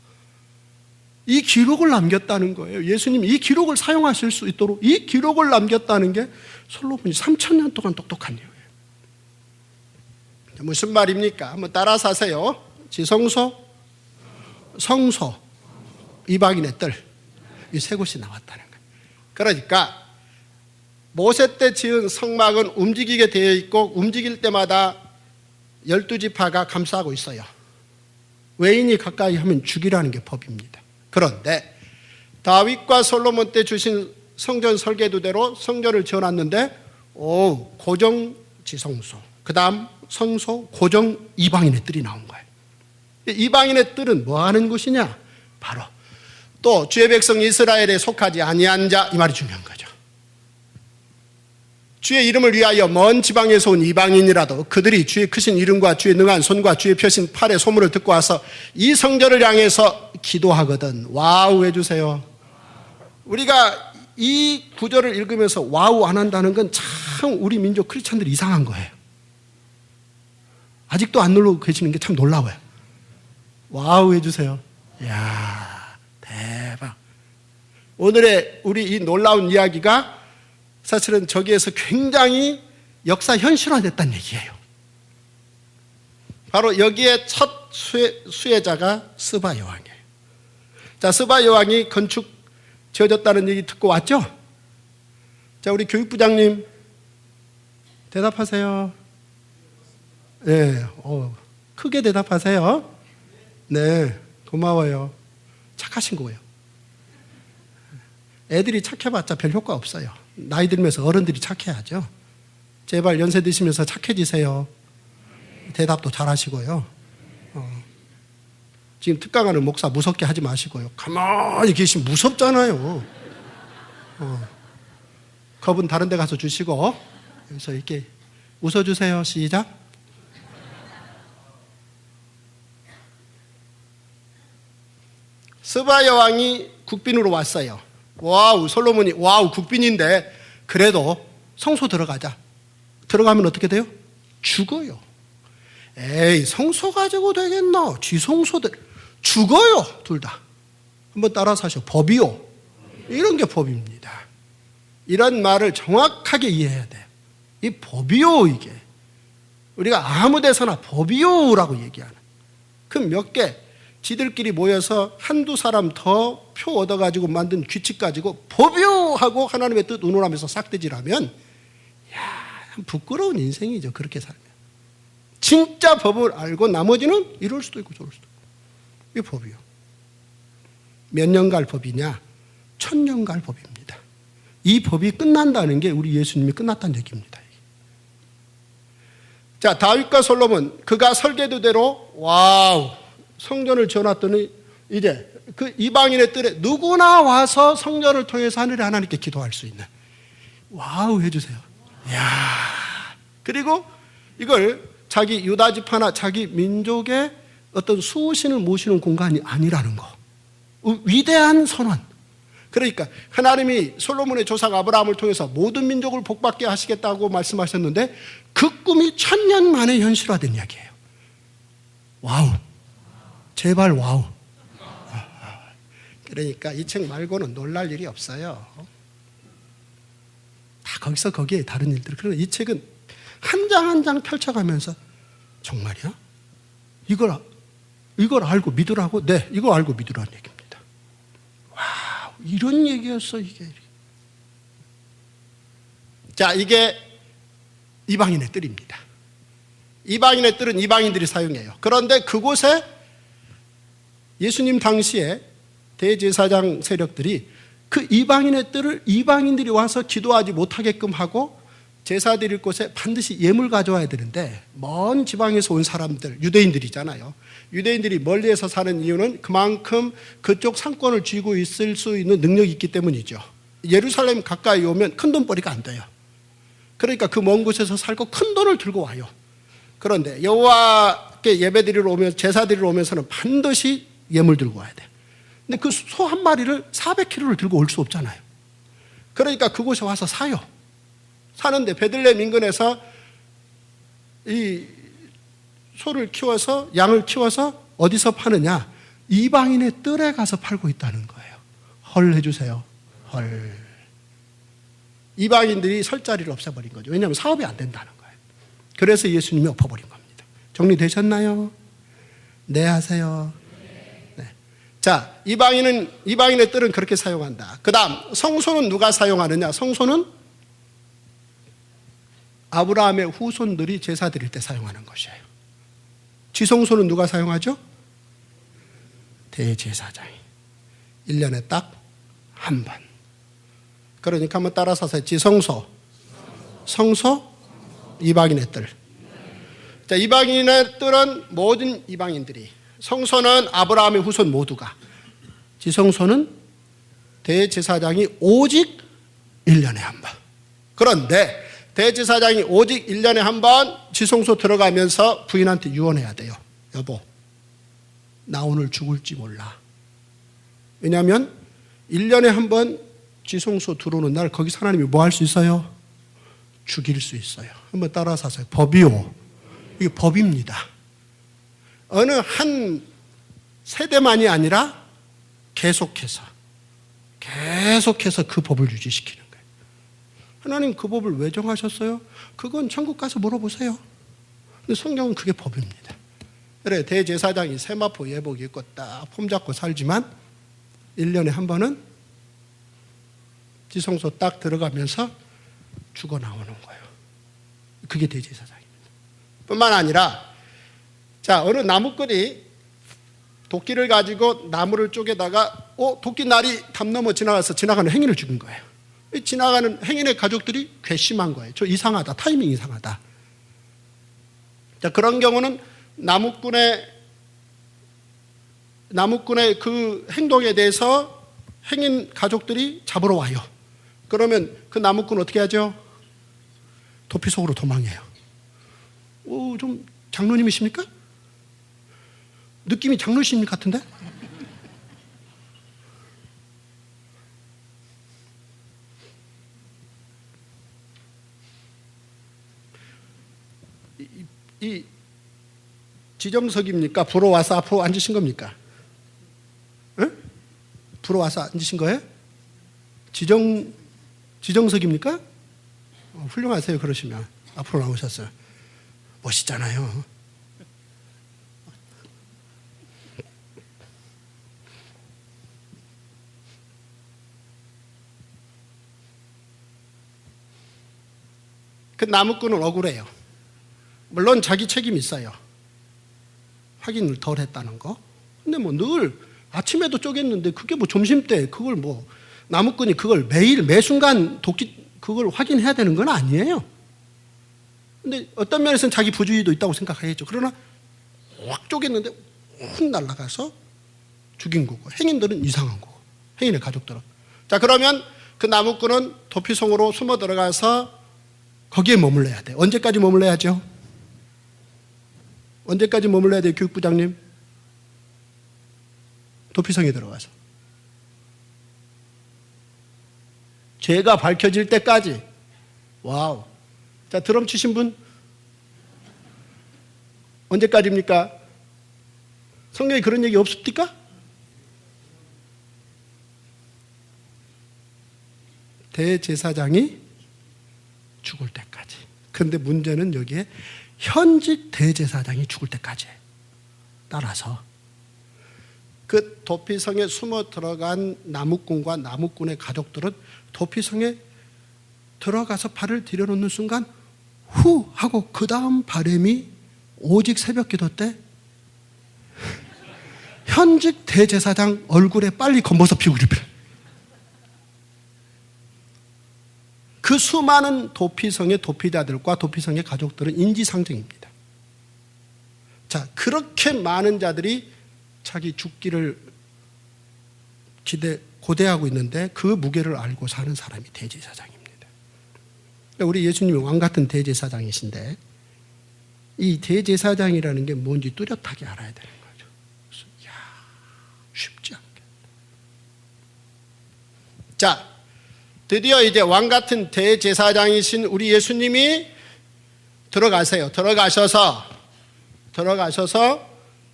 이 기록을 남겼다는 거예요. 예수님이 이 기록을 사용하실 수 있도록 이 기록을 남겼다는 게 솔로몬이 3,000년 동안 똑똑한 이유예요. 무슨 말입니까? 한번 따라서 하세요. 지성소, 성소, 이방인의 뜰, 이 세 곳이 나왔다는 거예요. 그러니까 모세 때 지은 성막은 움직이게 되어 있고 움직일 때마다 12지파가 감싸고 있어요. 외인이 가까이 하면 죽이라는 게 법입니다. 그런데 다윗과 솔로몬 때 주신 성전 설계도대로 성전을 지어놨는데 고정 지성소, 그 다음 성소, 고정 이방인의 뜰이 나온 거예요. 이방인의 뜰은 뭐 하는 곳이냐? 바로 또 주의 백성 이스라엘에 속하지 아니한 자, 이 말이 중요한 거죠. 주의 이름을 위하여 먼 지방에서 온 이방인이라도 그들이 주의 크신 이름과 주의 능한 손과 주의 펴신 팔의 소문을 듣고 와서 이 성전을 향해서 기도하거든. 와우 해주세요. 우리가 이 구절을 읽으면서 와우 안 한다는 건 참 우리 민족 크리스찬들이 이상한 거예요. 아직도 안 누르고 계시는 게 참 놀라워요. 와우 해주세요. 이야, 대박. 오늘의 우리 이 놀라운 이야기가 사실은 저기에서 굉장히 역사 현실화됐다는 얘기예요. 바로 여기에 첫 수혜자가 스바 여왕이에요. 자, 스바 여왕이 건축 지어졌다는 얘기 듣고 왔죠? 자, 우리 교육부장님 대답하세요. 네, 크게 대답하세요. 네, 고마워요. 착하신 거예요. 애들이 착해봤자 별 효과 없어요. 나이 들면서 어른들이 착해야죠. 제발 연세 드시면서 착해지세요. 대답도 잘하시고요. 지금 특강하는 목사 무섭게 하지 마시고요. 가만히 계시면 무섭잖아요. 겁은 다른 데 가서 주시고, 여기서 이렇게 웃어주세요. 시작. 스바 여왕이 국빈으로 왔어요. 와우, 솔로몬이 와우 국빈인데 그래도 성소 들어가자. 들어가면 어떻게 돼요? 죽어요. 에이, 성소 가지고 되겠노? 쥐성소들 죽어요. 둘 다. 한번 따라서 하시오. 법이요. 이런 게 법입니다. 이런 말을 정확하게 이해해야 돼요. 이 법이요, 이게. 우리가 아무 데서나 법이요라고 얘기하는. 그럼 몇 개, 지들끼리 모여서 한두 사람 더 표 얻어가지고 만든 규칙 가지고 법이요 하고 하나님의 뜻 운운하면서 싹대질하면, 야, 부끄러운 인생이죠. 그렇게 살면. 진짜 법을 알고 나머지는 이럴 수도 있고 저럴 수도 있고. 이 법이요. 몇 년 갈 법이냐? 1000년 갈 법입니다. 이 법이 끝난다는 게 우리 예수님이 끝났다는 얘기입니다. 자, 다윗과 솔로몬, 그가 설계도대로 와우 성전을 지어놨더니 이제 그 이방인의 뜰에 누구나 와서 성전을 통해서 하늘의 하나님께 기도할 수 있는, 와우 해주세요. 이야. 그리고 이걸 자기 유다 지파나 자기 민족의 어떤 수호신을 모시는 공간이 아니라는 거. 위대한 선언. 그러니까 하나님이 솔로몬의 조상 아브라함을 통해서 모든 민족을 복받게 하시겠다고 말씀하셨는데 그 꿈이 1000년 만에 현실화된 이야기예요. 와우. 제발 와우. 그러니까 이 책 말고는 놀랄 일이 없어요. 다 거기서 거기에 다른 일들. 그러나 이 책은 한 장 한 장 펼쳐가면서 정말이야? 이걸 알고 믿으라고? 네, 이거 알고 믿으라는 얘기입니다. 와우, 이런 얘기였어, 이게. 자, 이게 이방인의 뜰입니다. 이방인의 뜰은 이방인들이 사용해요. 그런데 그곳에 예수님 당시에 대제사장 세력들이 그 이방인의 뜰을 이방인들이 와서 기도하지 못하게끔 하고 제사 드릴 곳에 반드시 예물 가져와야 되는데 먼 지방에서 온 사람들, 유대인들이잖아요. 유대인들이 멀리에서 사는 이유는 그만큼 그쪽 상권을 쥐고 있을 수 있는 능력이 있기 때문이죠. 예루살렘 가까이 오면 큰돈벌이가 안 돼요. 그러니까 그 먼 곳에서 살고 큰 돈을 들고 와요. 그런데 여호와께 예배 드리러 오면, 제사 드리러 오면서는 반드시 예물 들고 와야 돼. 근데 그 소 한 마리를 400kg를 들고 올 수 없잖아요. 그러니까 그곳에 와서 사요. 사는데 베들레헴 인근에서 이 소를 키워서, 양을 키워서 어디서 파느냐? 이방인의 뜰에 가서 팔고 있다는 거예요. 헐 해주세요. 헐. 이방인들이 설 자리를 없애버린 거죠. 왜냐하면 사업이 안 된다는 거예요. 그래서 예수님이 엎어버린 겁니다. 정리되셨나요? 네 하세요. 네. 자, 이방인의 뜰은 그렇게 사용한다. 그 다음 성소는 누가 사용하느냐? 성소는 아브라함의 후손들이 제사 드릴 때 사용하는 것이에요. 지성소는 누가 사용하죠? 대제사장이 1년에 딱 한 번. 그러니까 한번 따라서 하세요. 지성소, 성소, 이방인의 뜰. 자, 이방인의 뜰은 모든 이방인들이, 성소는 아브라함의 후손 모두가, 지성소는 대제사장이 오직 1년에 한 번. 그런데 대제사장이 오직 1년에 한 번 지성소 들어가면서 부인한테 유언해야 돼요. 여보, 나 오늘 죽을지 몰라. 왜냐하면 1년에 한 번 지성소 들어오는 날 거기서 하나님이 뭐 할 수 있어요? 죽일 수 있어요. 한번 따라서 하세요. 법이요. 이게 법입니다. 어느 한 세대만이 아니라 계속해서 그 법을 유지시키는 거예요. 하나님 그 법을 왜 정하셨어요? 그건 천국 가서 물어보세요. 근데 성경은 그게 법입니다. 그래, 대제사장이 세마포 예복 입고 딱 폼 잡고 살지만 1년에 한 번은 지성소 딱 들어가면서 죽어 나오는 거예요. 그게 대제사장입니다. 뿐만 아니라 자, 어느 나무꾼이 도끼를 가지고 나무를 쪼개다가 도끼 날이 담 넘어 지나가서 지나가는 행인을 죽인 거예요. 지나가는 행인의 가족들이 괘씸한 거예요. 저 이상하다. 타이밍 이상하다. 자, 그런 경우는 나무꾼의 그 행동에 대해서 행인 가족들이 잡으러 와요. 그러면 그 나무꾼 어떻게 하죠? 도피 속으로 도망해요. 좀 장로님이십니까? 느낌이 장로님 같은데? 이 지정석입니까? 불어 와서 앞으로 앉으신 겁니까? 응? 불어 와서 앉으신 거예요? 지정석입니까? 훌륭하세요. 그러시면 앞으로 나오셨어요. 멋있잖아요. 그 나무꾼은 억울해요. 물론 자기 책임이 있어요. 확인을 덜 했다는 거. 근데 뭐 늘 아침에도 쪼갰는데 그게 뭐 점심때 그걸 뭐 나무꾼이 그걸 매일 매순간 그걸 확인해야 되는 건 아니에요. 근데 어떤 면에서는 자기 부주의도 있다고 생각하겠죠. 그러나 확 쪼갰는데 훅 날아가서 죽인 거고, 행인들은 이상한 거고, 행인의 가족들은. 자, 그러면 그 나무꾼은 도피성으로 숨어 들어가서 거기에 머물러야 돼. 언제까지 머물러야죠? 언제까지 머물러야 돼요, 교육부장님? 도피성에 들어가서 죄가 밝혀질 때까지. 와우. 자, 드럼 치신 분 언제까지입니까? 성경에 그런 얘기 없습니까? 대제사장이 죽을 때까지. 그런데 문제는 여기에 현직 대제사장이 죽을 때까지예요. 따라서 그 도피성에 숨어 들어간 나무꾼과 나무꾼의 가족들은 도피성에 들어가서 발을 들여놓는 순간 후 하고 그 다음 바람이 오직 새벽기도 때 현직 대제사장 얼굴에 빨리 검버섯 피우고 그래. 그 수많은 도피성의 도피자들과 도피성의 가족들은 인지상정입니다. 자, 그렇게 많은 자들이 자기 죽기를 고대하고 있는데 그 무게를 알고 사는 사람이 대제사장입니다. 우리 예수님이 왕같은 대제사장이신데 이 대제사장이라는 게 뭔지 뚜렷하게 알아야 되는 거죠. 이야, 쉽지 않겠다. 자, 드디어 이제 왕같은 대제사장이신 우리 예수님이 들어가세요. 들어가셔서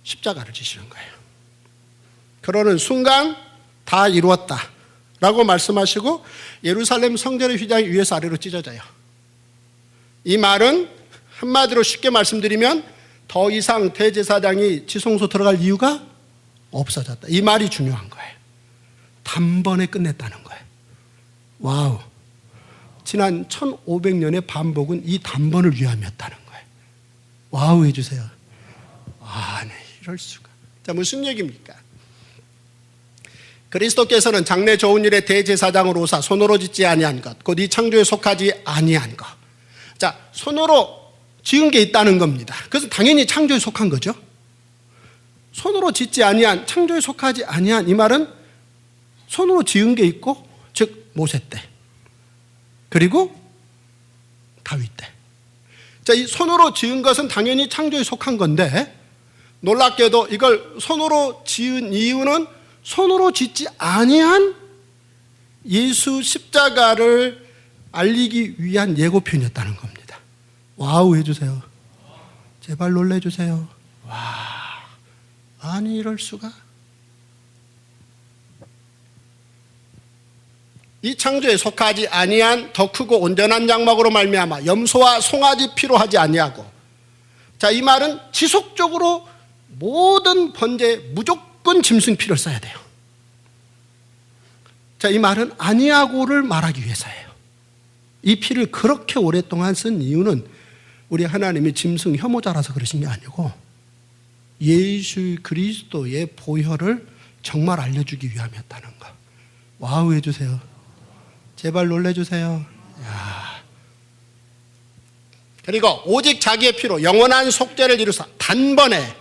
십자가를 지시는 거예요. 그러는 순간 다 이루었다 라고 말씀하시고 예루살렘 성전의 휘장이 위에서 아래로 찢어져요. 이 말은 한마디로 쉽게 말씀드리면 더 이상 대제사장이 지성소 들어갈 이유가 없어졌다. 이 말이 중요한 거예요. 단번에 끝냈다는 거예요. 와우. 지난 1500년의 반복은 이 단번을 위함이었다는 거예요. 와우 해주세요. 네, 이럴 수가. 자, 무슨 얘기입니까? 그리스도께서는 장래 좋은 일의 대제사장으로 오사 손으로 짓지 아니한 것, 곧 이 창조에 속하지 아니한 것. 자, 손으로 지은 게 있다는 겁니다. 그래서 당연히 창조에 속한 거죠. 손으로 짓지 아니한, 창조에 속하지 아니한, 이 말은 손으로 지은 게 있고, 즉 모세 때, 그리고 다윗 때. 자, 이 손으로 지은 것은 당연히 창조에 속한 건데 놀랍게도 이걸 손으로 지은 이유는 손으로 짓지 아니한 예수 십자가를 알리기 위한 예고편이었다는 겁니다. 와우 해주세요. 제발 놀래주세요. 와, 아니 이럴 수가. 이 창조에 속하지 아니한 더 크고 온전한 장막으로 말미암아 염소와 송아지 피로 하지 아니하고. 자, 이 말은 지속적으로 모든 번제에 무조건 짐승 피를 써야 돼요. 자, 이 말은 아니하고를 말하기 위해서예요. 이 피를 그렇게 오랫동안 쓴 이유는 우리 하나님이 짐승 혐오자라서 그러신 게 아니고 예수 그리스도의 보혈을 정말 알려주기 위함이었다는 거. 와우 해주세요. 제발 놀래주세요. 야. 그리고 오직 자기의 피로 영원한 속죄를 이루사 단번에,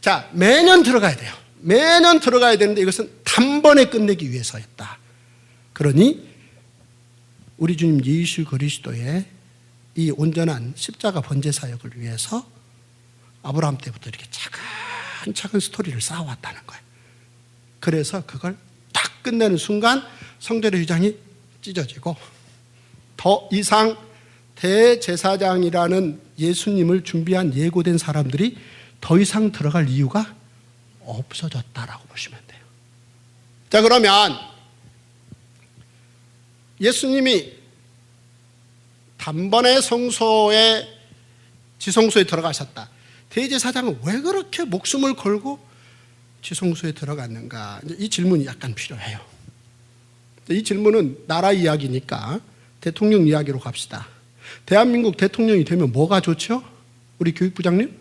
자, 매년 들어가야 돼요. 매년 들어가야 되는데 이것은 단번에 끝내기 위해서였다. 그러니 우리 주님 예수 그리스도의 이 온전한 십자가 번제 사역을 위해서 아브라함 때부터 이렇게 차근차근 스토리를 쌓아왔다는 거예요. 그래서 그걸 딱 끝내는 순간 성전의 휘장이 찢어지고 더 이상 대제사장이라는 예수님을 준비한 예고된 사람들이 더 이상 들어갈 이유가 없어졌다라고 보시면 돼요. 자, 그러면 예수님이 단번에 성소에 지성소에 들어가셨다. 대제사장은 왜 그렇게 목숨을 걸고 지성소에 들어갔는가? 이 질문이 약간 필요해요. 이 질문은 나라 이야기니까 대통령 이야기로 갑시다. 대한민국 대통령이 되면 뭐가 좋죠? 우리 교육부장님?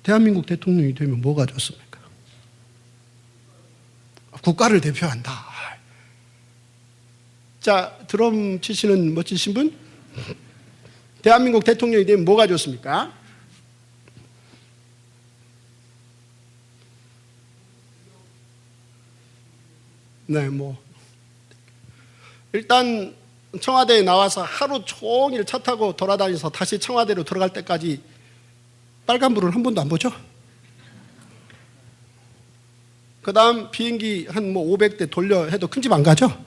대한민국 대통령이 되면 뭐가 좋습니까? 국가를 대표한다. 자, 드럼 치시는 멋지신 분? 대한민국 대통령이 되면 뭐가 좋습니까? 네, 일단 청와대에 나와서 하루 종일 차 타고 돌아다니면서 다시 청와대로 들어갈 때까지 빨간불은 한 번도 안 보죠? 그 다음 비행기 한 500대 돌려 해도 큰 집 안 가죠?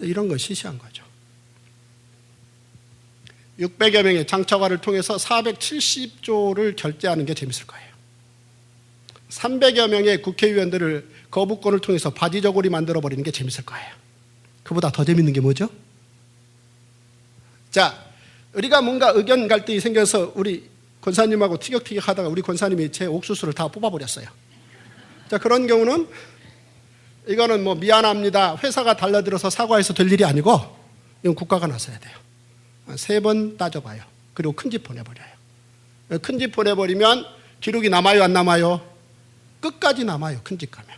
이런 거 시시한 거죠. 600여 명의 장차관을 통해서 470조를 결제하는 게 재밌을 거예요. 300여 명의 국회의원들을 거부권을 통해서 바지저고리 만들어버리는 게 재밌을 거예요. 그보다 더 재밌는 게 뭐죠? 자, 우리가 뭔가 의견 갈등이 생겨서 우리 권사님하고 티격태격 하다가 우리 권사님이 제 옥수수를 다 뽑아버렸어요. 자, 그런 경우는 이거는 미안합니다. 회사가 달라들어서 사과해서 될 일이 아니고 이건 국가가 나서야 돼요. 3번 따져봐요. 그리고 큰 집 보내버려요. 큰 집 보내버리면 기록이 남아요, 안 남아요? 끝까지 남아요, 큰 집 가면.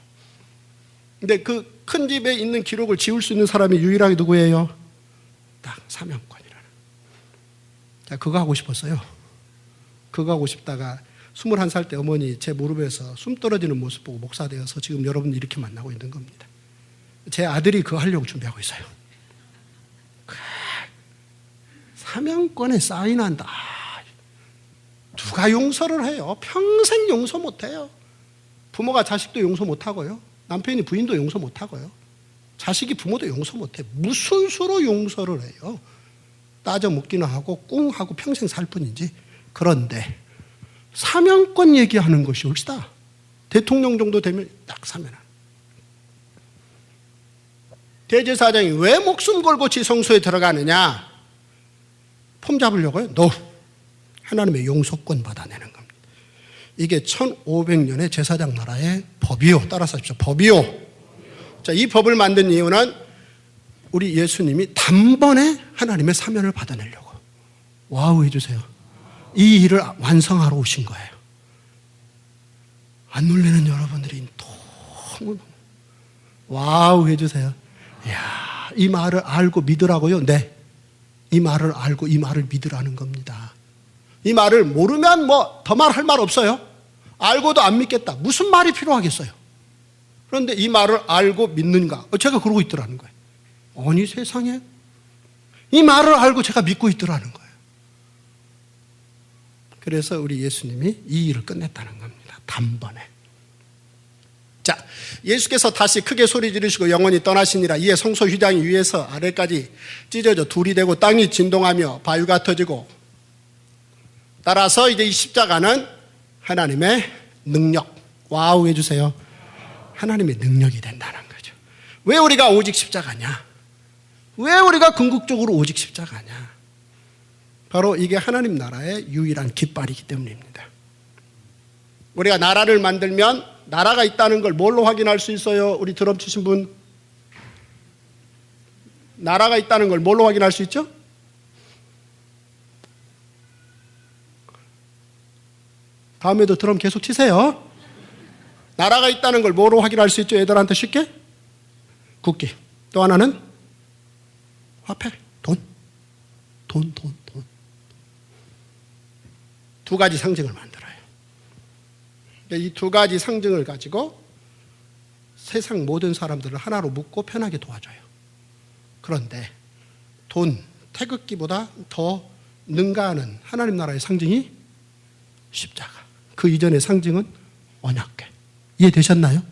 근데 그 큰 집에 있는 기록을 지울 수 있는 사람이 유일하게 누구예요? 딱 사명권이라는. 자, 그거 하고 싶었어요. 그거 하고 싶다가 21살 때 어머니 제 무릎에서 숨 떨어지는 모습 보고 목사 되어서 지금 여러분 이렇게 만나고 있는 겁니다. 제 아들이 그거 하려고 준비하고 있어요. 사명권에 사인한다. 누가 용서를 해요? 평생 용서 못해요. 부모가 자식도 용서 못하고요. 남편이 부인도 용서 못하고요. 자식이 부모도 용서 못해. 무슨 수로 용서를 해요? 따져 묻기는 하고 꿍하고 평생 살 뿐이지. 그런데 사명권 얘기하는 것이 옳시다. 대통령 정도 되면 딱 사면. 대제사장이 왜 목숨 걸고 지성소에 들어가느냐? 폼 잡으려고요? No. 하나님의 용서권 받아내는 겁니다. 이게 1500년의 제사장 나라의 법이요. 따라서 하십시오. 법이요. 자, 이 법을 만든 이유는 우리 예수님이 단번에 하나님의 사면을 받아내려고. 와우 해주세요. 이 일을 완성하러 오신 거예요. 안 놀리는 여러분들이 너무 와우 해주세요. 이야, 이 말을 알고 믿으라고요? 네. 이 말을 알고 이 말을 믿으라는 겁니다. 이 말을 모르면 더 말할 말 없어요. 알고도 안 믿겠다. 무슨 말이 필요하겠어요? 그런데 이 말을 알고 믿는가? 제가 그러고 있더라는 거예요. 아니 세상에 이 말을 알고 제가 믿고 있더라는 거예요. 그래서 우리 예수님이 이 일을 끝냈다는 겁니다. 단번에. 자, 예수께서 다시 크게 소리 지르시고 영원히 떠나시니라. 이에 성소 휘장이 위에서 아래까지 찢어져 둘이 되고 땅이 진동하며 바위가 터지고, 따라서 이제 이 십자가는 하나님의 능력. 와우 해주세요. 하나님의 능력이 된다는 거죠. 왜 우리가 오직 십자가냐? 왜 우리가 궁극적으로 오직 십자가냐? 바로 이게 하나님 나라의 유일한 깃발이기 때문입니다. 우리가 나라를 만들면 나라가 있다는 걸 뭘로 확인할 수 있어요? 우리 드럼 치신 분. 나라가 있다는 걸 뭘로 확인할 수 있죠? 다음에도 드럼 계속 치세요. 나라가 있다는 걸 뭐로 확인할 수 있죠? 애들한테 쉽게? 국기. 또 하나는 화폐, 돈. 두 가지 상징을 만들어요. 이 두 가지 상징을 가지고 세상 모든 사람들을 하나로 묶고 편하게 도와줘요. 그런데 돈, 태극기보다 더 능가하는 하나님 나라의 상징이 십자가. 그 이전의 상징은 언약궤. 이해되셨나요?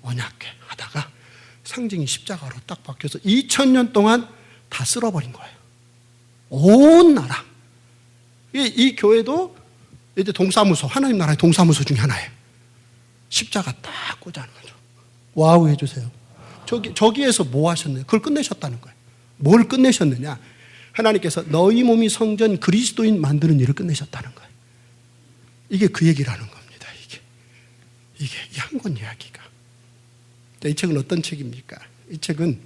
언약궤 하다가 상징이 십자가로 딱 바뀌어서 2000년 동안 다 쓸어버린 거예요. 온 나라. 이 교회도 이제 동사무소, 하나님 나라의 동사무소 중에 하나예요. 십자가 딱 꽂아놓은 거죠. 와우 해주세요. 저기에서 뭐 하셨느냐? 그걸 끝내셨다는 거예요. 뭘 끝내셨느냐? 하나님께서 너희 몸이 성전 그리스도인 만드는 일을 끝내셨다는 거예요. 이게 그 얘기라는 겁니다. 이게 이 한 권 이야기가. 이 책은 어떤 책입니까? 이 책은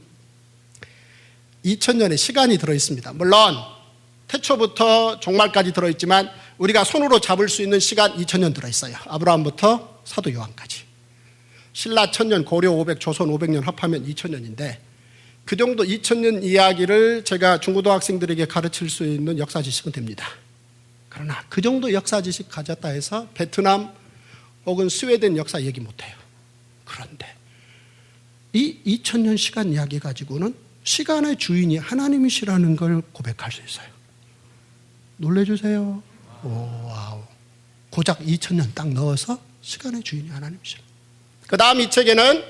2000년의 시간이 들어있습니다. 물론 태초부터 종말까지 들어있지만 우리가 손으로 잡을 수 있는 시간 2000년 들어있어요. 아브라함부터 사도 요한까지. 신라 1000년, 고려 500, 조선 500년 합하면 2000년인데 그 정도 2000년 이야기를 제가 중고등학생들에게 가르칠 수 있는 역사 지식은 됩니다. 그러나 그 정도 역사 지식 가졌다 해서 베트남 혹은 스웨덴 역사 얘기 못해요. 그런데 이 2000년 시간 이야기 가지고는 시간의 주인이 하나님이시라는 걸 고백할 수 있어요. 놀래주세요. 와우. 고작 2000년 딱 넣어서 시간의 주인이 하나님이시라. 그 다음 이 책에는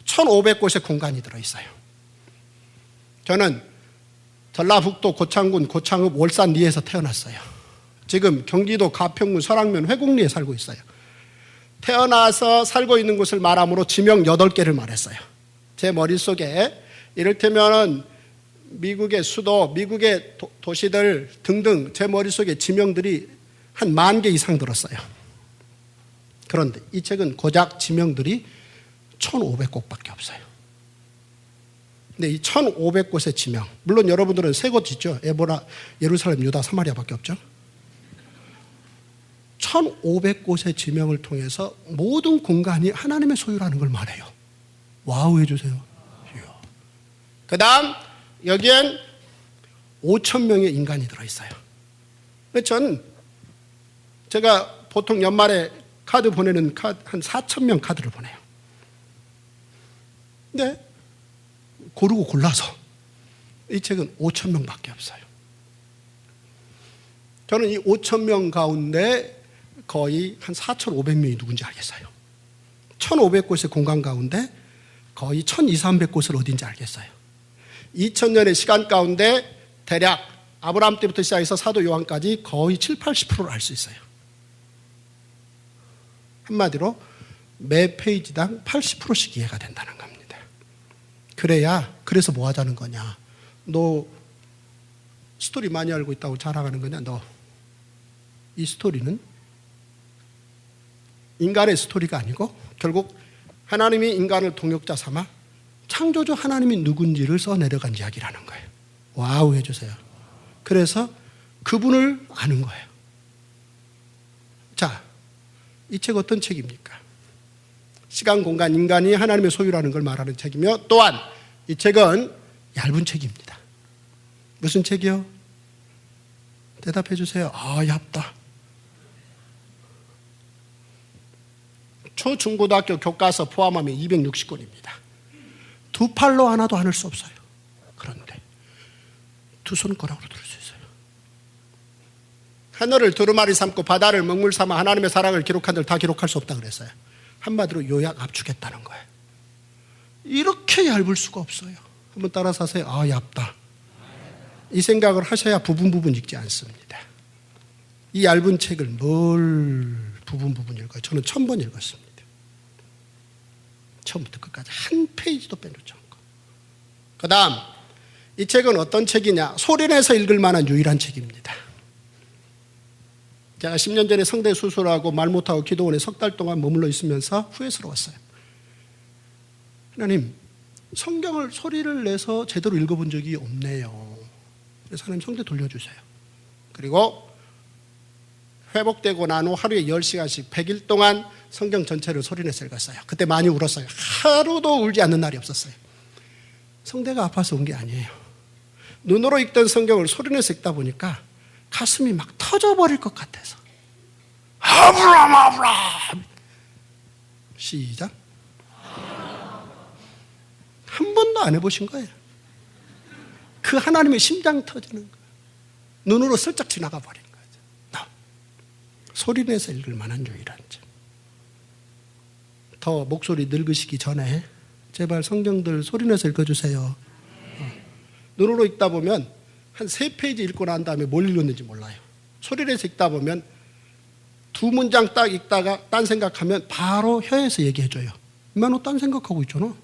1500곳의 공간이 들어있어요. 저는 전라북도 고창군 고창읍 월산리에서 태어났어요. 지금 경기도 가평군 설악면 회곡리에 살고 있어요. 태어나서 살고 있는 곳을 말함으로 지명 8개를 말했어요. 제 머릿속에 이를테면 미국의 수도, 미국의 도시들 등등 제 머릿속에 지명들이 한 10,000개 이상 들었어요. 그런데 이 책은 고작 지명들이 1500곳밖에 없어요. 근데 이 1500곳의 지명, 물론 여러분들은 3곳 있죠. 에보라, 예루살렘, 유다, 사마리아밖에 없죠. 1500곳의 지명을 통해서 모든 공간이 하나님의 소유라는 걸 말해요. 와우 해주세요. 그 다음 여기엔 5,000명의 인간이 들어있어요. 제가 보통 연말에 카드 보내는 한 4,000명 카드를 보내요. 근데 고르고 골라서 이 책은 5,000명밖에 없어요. 저는 이 5,000명 가운데 거의 한 4,500명이 누군지 알겠어요. 1,500곳의 공간 가운데 거의 1,200~1,300곳을 어딘지 알겠어요. 2000년의 시간 가운데 대략 아브라함 때부터 시작해서 사도 요한까지 거의 70~80%를 알 수 있어요. 한마디로 매 페이지당 80%씩 이해가 된다는 겁니다. 그래서 뭐 하자는 거냐? 너 스토리 많이 알고 있다고 자랑하는 거냐? 너 이 스토리는 인간의 스토리가 아니고 결국 하나님이 인간을 동역자 삼아 창조주 하나님이 누군지를 써내려간 이야기라는 거예요. 와우 해주세요. 그래서 그분을 아는 거예요. 자, 이 책 어떤 책입니까? 시간, 공간, 인간이 하나님의 소유라는 걸 말하는 책이며 또한 이 책은 얇은 책입니다. 무슨 책이요? 대답해 주세요. 얇다. 초중고등학교 교과서 포함하면 260권입니다. 두 팔로 하나도 안을 수 없어요. 그런데 두 손가락으로 들을 수 있어요. 하늘을 두루마리 삼고 바다를 먹물 삼아 하나님의 사랑을 기록한 들 다 기록할 수 없다 그랬어요. 한마디로 요약 압축했다는 거예요. 이렇게 얇을 수가 없어요. 한번 따라서 하세요. 얇다. 이 생각을 하셔야 부분 읽지 않습니다. 이 얇은 책을 뭘 부분 읽어요? 저는 1000번 읽었습니다. 처음부터 끝까지 한 페이지도 빼놓지 않고. 그 다음 이 책은 어떤 책이냐? 소리내서 읽을 만한 유일한 책입니다. 제가 10년 전에 성대 수술하고 말 못하고 기도원에 3달 동안 머물러 있으면서 후회스러웠어요. 하나님, 성경을 소리를 내서 제대로 읽어본 적이 없네요. 그래서 하나님 성대 돌려주세요. 그리고 회복되고 난 후 하루에 10시간씩 100일 동안 성경 전체를 소리내서 읽었어요. 그때 많이 울었어요. 하루도 울지 않는 날이 없었어요. 성대가 아파서 운 게 아니에요. 눈으로 읽던 성경을 소리내서 읽다 보니까 가슴이 막 터져버릴 것 같아서. 아브라함 시작. 한 번도 안 해보신 거예요. 그 하나님의 심장 터지는 거예요. 눈으로 슬쩍 지나가 버린 거죠. 소리내서 읽을 만한 유일한 점. 더 목소리 늙으시기 전에 제발 성경들 소리내서 읽어주세요. 눈으로 읽다 보면 한 3페이지 읽고 난 다음에 뭘 읽었는지 몰라요. 소리내서 읽다 보면 2문장 딱 읽다가 딴 생각하면 바로 혀에서 얘기해줘요. 임마 너 딴 생각하고 있잖아.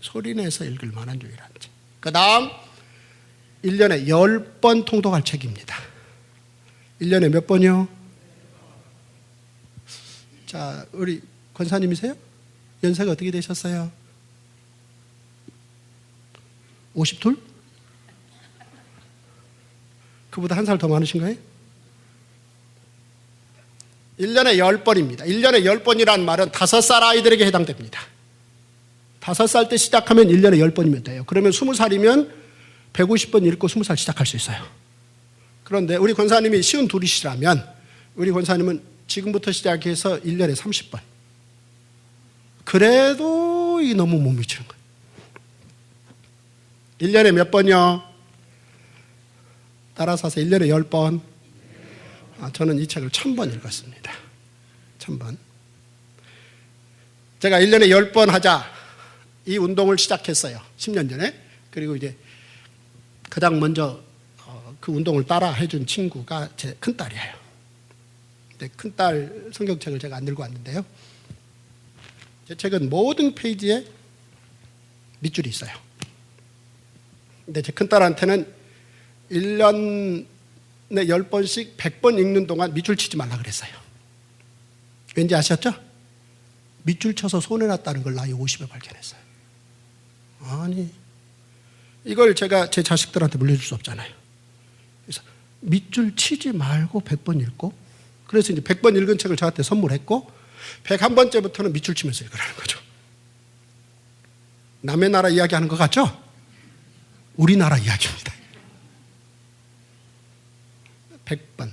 소리내서 읽을 만한 유일한 책. 그 다음 1년에 10번 통독할 책입니다. 1년에 몇 번이요? 자, 우리 권사님이세요? 연세가 어떻게 되셨어요? 52? 그보다 한 살 더 많으신 거예요? 1년에 10번입니다. 1년에 10번이라는 말은 5살 아이들에게 해당됩니다. 5살 때 시작하면 1년에 10번이면 돼요. 그러면 20살이면 150번 읽고 20살 시작할 수 있어요. 그런데 우리 권사님이 52이시라면 우리 권사님은 지금부터 시작해서 1년에 30번. 그래도 이 너무 못 미치는 거예요. 1년에 몇 번이요? 따라서 하세요. 1년에 10번. 저는 이 책을 1000번 읽었습니다. 1000번. 제가 1년에 10번 하자 이 운동을 시작했어요. 10년 전에. 그리고 이제 가장 먼저 그 운동을 따라 해준 친구가 제 큰딸이에요. 근데 큰딸 성경책을 제가 안 들고 왔는데요. 제 책은 모든 페이지에 밑줄이 있어요. 근데 제 큰딸한테는 1년에 10번씩 100번 읽는 동안 밑줄 치지 말라 그랬어요. 왠지 아셨죠? 밑줄 쳐서 손해났다는 걸 나이 50에 발견했어요. 아니, 이걸 제가 제 자식들한테 물려줄 수 없잖아요. 그래서 밑줄 치지 말고 100번 읽고, 그래서 이제 100번 읽은 책을 저한테 선물했고, 101번째부터는 밑줄 치면서 읽으라는 거죠. 남의 나라 이야기하는 것 같죠? 우리나라 이야기입니다. 100번.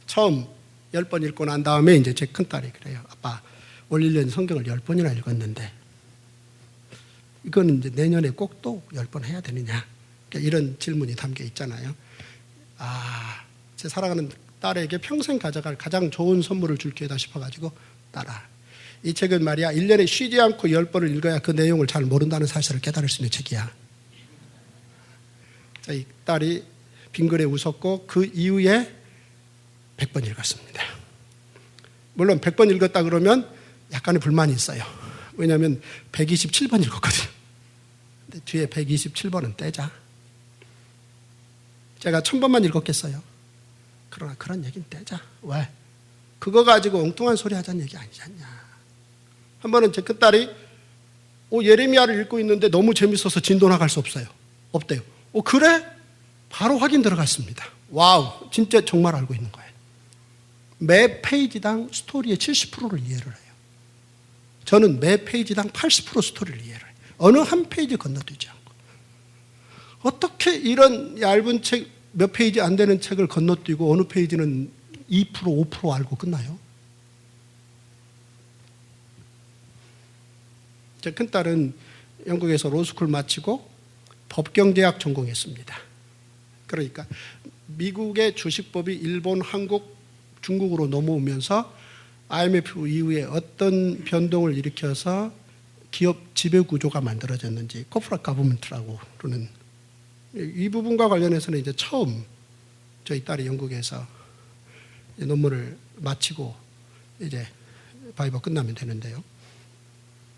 처음 10번 읽고 난 다음에 이제 제 큰딸이 그래요. 아빠, 올 1년 성경을 10번이나 읽었는데 이거는 이제 내년에 꼭 또 10번 해야 되느냐. 그러니까 이런 질문이 담겨 있잖아요. 제 사랑하는 딸에게 평생 가져갈 가장 좋은 선물을 줄 기회다 싶어가지고 딸아, 이 책은 말이야 1년에 쉬지 않고 10번을 읽어야 그 내용을 잘 모른다는 사실을 깨달을 수 있는 책이야. 자, 이 딸이 빙그레 웃었고 그 이후에 100번 읽었습니다. 물론 100번 읽었다 그러면 약간의 불만이 있어요. 왜냐하면 127번 읽었거든요. 근데 뒤에 127번은 떼자. 제가 1000번만 읽었겠어요. 그러나 그런 얘기는 떼자. 왜? 그거 가지고 엉뚱한 소리 하자는 얘기 아니지 않냐. 한 번은 제 큰딸이 예레미야를 읽고 있는데 너무 재밌어서 진도 나갈 수 없대요. 그래? 바로 확인 들어갔습니다. 와우, 진짜 정말 알고 있는 거예요. 매 페이지당 스토리의 70%를 이해를 해요. 저는 매 페이지당 80% 스토리를 이해를 해요. 어느 한 페이지 건너뛰지 않고. 어떻게 이런 얇은 책, 몇 페이지 안 되는 책을 건너뛰고 어느 페이지는 2%, 5% 알고 끝나요? 제 큰딸은 영국에서 로스쿨 마치고 법경제학 전공했습니다. 그러니까 미국의 주식법이 일본, 한국, 중국으로 넘어오면서 IMF 이후에 어떤 변동을 일으켜서 기업 지배구조가 만들어졌는지 코퍼레이트 가버먼트라고 그러는 이 부분과 관련해서는 이제 처음 저희 딸이 영국에서 논문을 마치고 이제 바이버 끝나면 되는데요.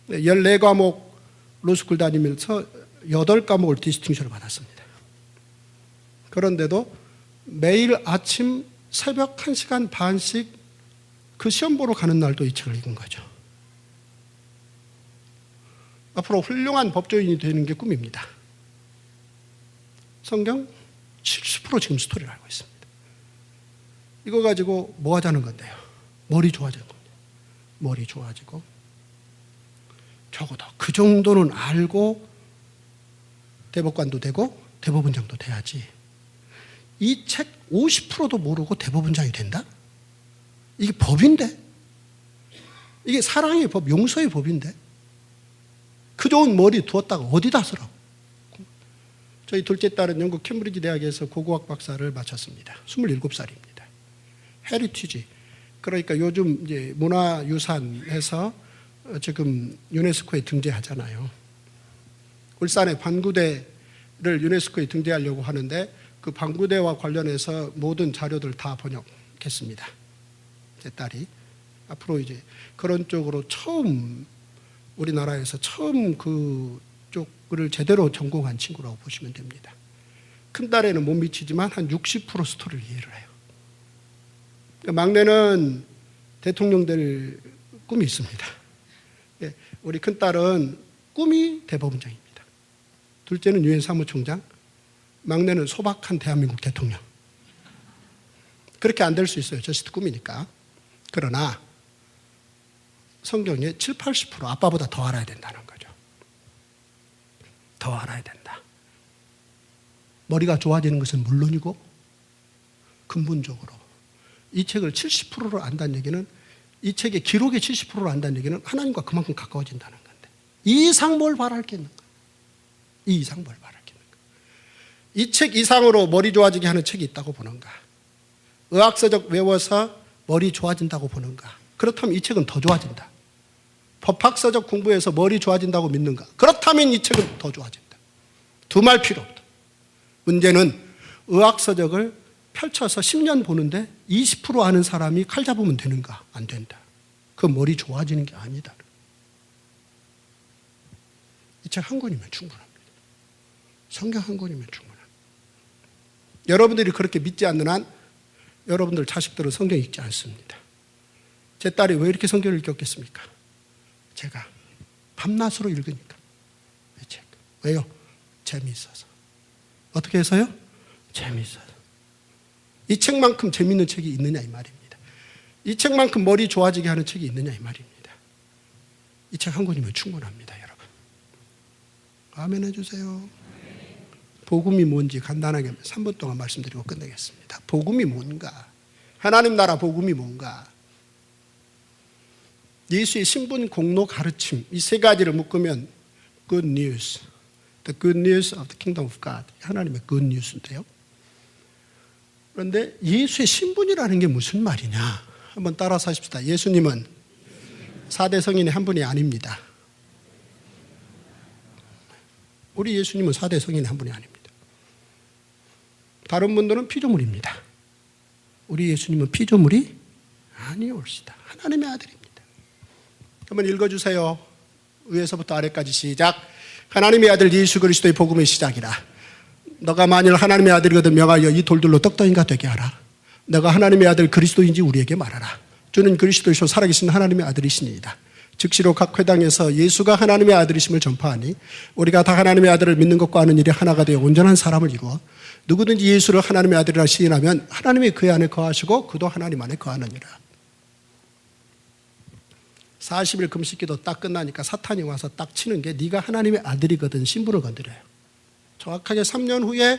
14과목 로스쿨 다니면서 8과목을 디스팅션을 받았습니다. 그런데도 매일 아침 새벽 1시간 반씩 그 시험 보러 가는 날도 이 책을 읽은 거죠. 앞으로 훌륭한 법조인이 되는 게 꿈입니다. 성경 70% 지금 스토리를 알고 있습니다. 이거 가지고 뭐 하자는 건데요? 머리 좋아지는 겁니다. 머리 좋아지고 적어도 그 정도는 알고 대법관도 되고 대법원장도 돼야지. 이 책 50%도 모르고 대법원장이 된다? 이게 법인데? 이게 사랑의 법, 용서의 법인데? 그 좋은 머리 두었다가 어디다 쓰라고? 저희 둘째 딸은 영국 캠브리지 대학에서 고고학 박사를 마쳤습니다. 27살입니다. 헤리티지, 그러니까 요즘 이제 문화유산에서 지금 유네스코에 등재하잖아요. 울산의 반구대를 유네스코에 등재하려고 하는데 그 반구대와 관련해서 모든 자료들 다 번역했습니다. 제 딸이 앞으로 이제 그런 쪽으로 우리나라에서 처음 그쪽을 제대로 전공한 친구라고 보시면 됩니다. 큰 딸에는 못 미치지만 한 60% 스토리를 이해를 해요. 막내는 대통령 될 꿈이 있습니다. 우리 큰딸은 꿈이 대법원장입니다. 둘째는 유엔 사무총장, 막내는 소박한 대한민국 대통령. 그렇게 안 될 수 있어요. 저스트 꿈이니까. 그러나 성경에 7, 80% 아빠보다 더 알아야 된다는 거죠. 더 알아야 된다. 머리가 좋아지는 것은 물론이고 근본적으로 이 책을 70%로 안다는 얘기는, 이 책의 기록의 70%를 안다는 얘기는 하나님과 그만큼 가까워진다는 건데, 이 이상 뭘 바랄 게 있는가? 이 이상 뭘 바랄 게 있는가? 이 책 이상으로 머리 좋아지게 하는 책이 있다고 보는가? 의학서적 외워서 머리 좋아진다고 보는가? 그렇다면 이 책은 더 좋아진다. 법학서적 공부해서 머리 좋아진다고 믿는가? 그렇다면 이 책은 더 좋아진다. 두말 필요 없다. 문제는 의학서적을 펼쳐서 10년 보는데 20% 아는 사람이 칼 잡으면 되는가? 안 된다. 그 머리 좋아지는 게 아니다. 이 책 한 권이면 충분합니다. 성경 한 권이면 충분합니다. 여러분들이 그렇게 믿지 않는 한 여러분들 자식들은 성경 읽지 않습니다. 제 딸이 왜 이렇게 성경을 읽었겠습니까? 제가 밤낮으로 읽으니까. 이 책. 왜요? 재미있어서. 어떻게 해서요? 재미있어서. 이 책만큼 재미있는 책이 있느냐 이 말입니다. 이 책만큼 머리 좋아지게 하는 책이 있느냐 이 말입니다. 이 책 한 권이면 충분합니다, 여러분. 아멘 해주세요. 복음이 뭔지 간단하게 3분 동안 말씀드리고 끝내겠습니다. 복음이 뭔가? 하나님 나라 복음이 뭔가? 예수의 신분, 공로, 가르침, 이 세 가지를 묶으면 good news, the good news of the kingdom of God, 하나님의 good news인데요. 그런데 예수의 신분이라는 게 무슨 말이냐? 한번 따라서 하십시다. 예수님은 4대 성인의 한 분이 아닙니다. 우리 예수님은 4대 성인의 한 분이 아닙니다. 다른 분들은 피조물입니다. 우리 예수님은 피조물이 아니올시다. 하나님의 아들입니다. 한번 읽어주세요. 위에서부터 아래까지 시작. 하나님의 아들 예수 그리스도의 복음의 시작이라. 너가 만일 하나님의 아들이거든 명하여 이 돌들로 떡덩이가 되게 하라. 너가 하나님의 아들 그리스도인지 우리에게 말하라. 주는 그리스도이시오 살아계신 하나님의 아들이시니이다. 즉시로 각 회당에서 예수가 하나님의 아들이심을 전파하니 우리가 다 하나님의 아들을 믿는 것과 아는 일이 하나가 되어 온전한 사람을 이루어 누구든지 예수를 하나님의 아들이라 시인하면 하나님이 그의 안에 거하시고 그도 하나님 안에 거하느니라. 40일 금식기도 딱 끝나니까 사탄이 와서 딱 치는 게 네가 하나님의 아들이거든 신분을 건드려요. 정확하게 3년 후에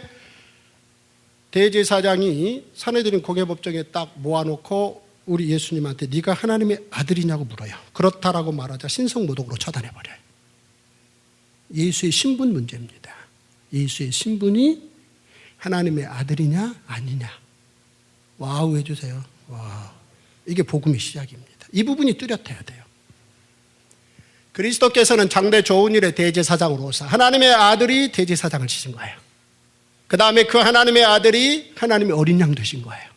대제사장이 사내들인 고개법정에 딱 모아놓고 우리 예수님한테 네가 하나님의 아들이냐고 물어요. 그렇다라고 말하자 신성모독으로 처단해버려요. 예수의 신분 문제입니다. 예수의 신분이 하나님의 아들이냐 아니냐. 와우 해주세요. 와우. 이게 복음의 시작입니다. 이 부분이 뚜렷해야 돼요. 그리스도께서는 장래 좋은 일의 대제사장으로서 하나님의 아들이 대제사장을 지신 거예요. 그 다음에 그 하나님의 아들이 하나님의 어린 양 되신 거예요.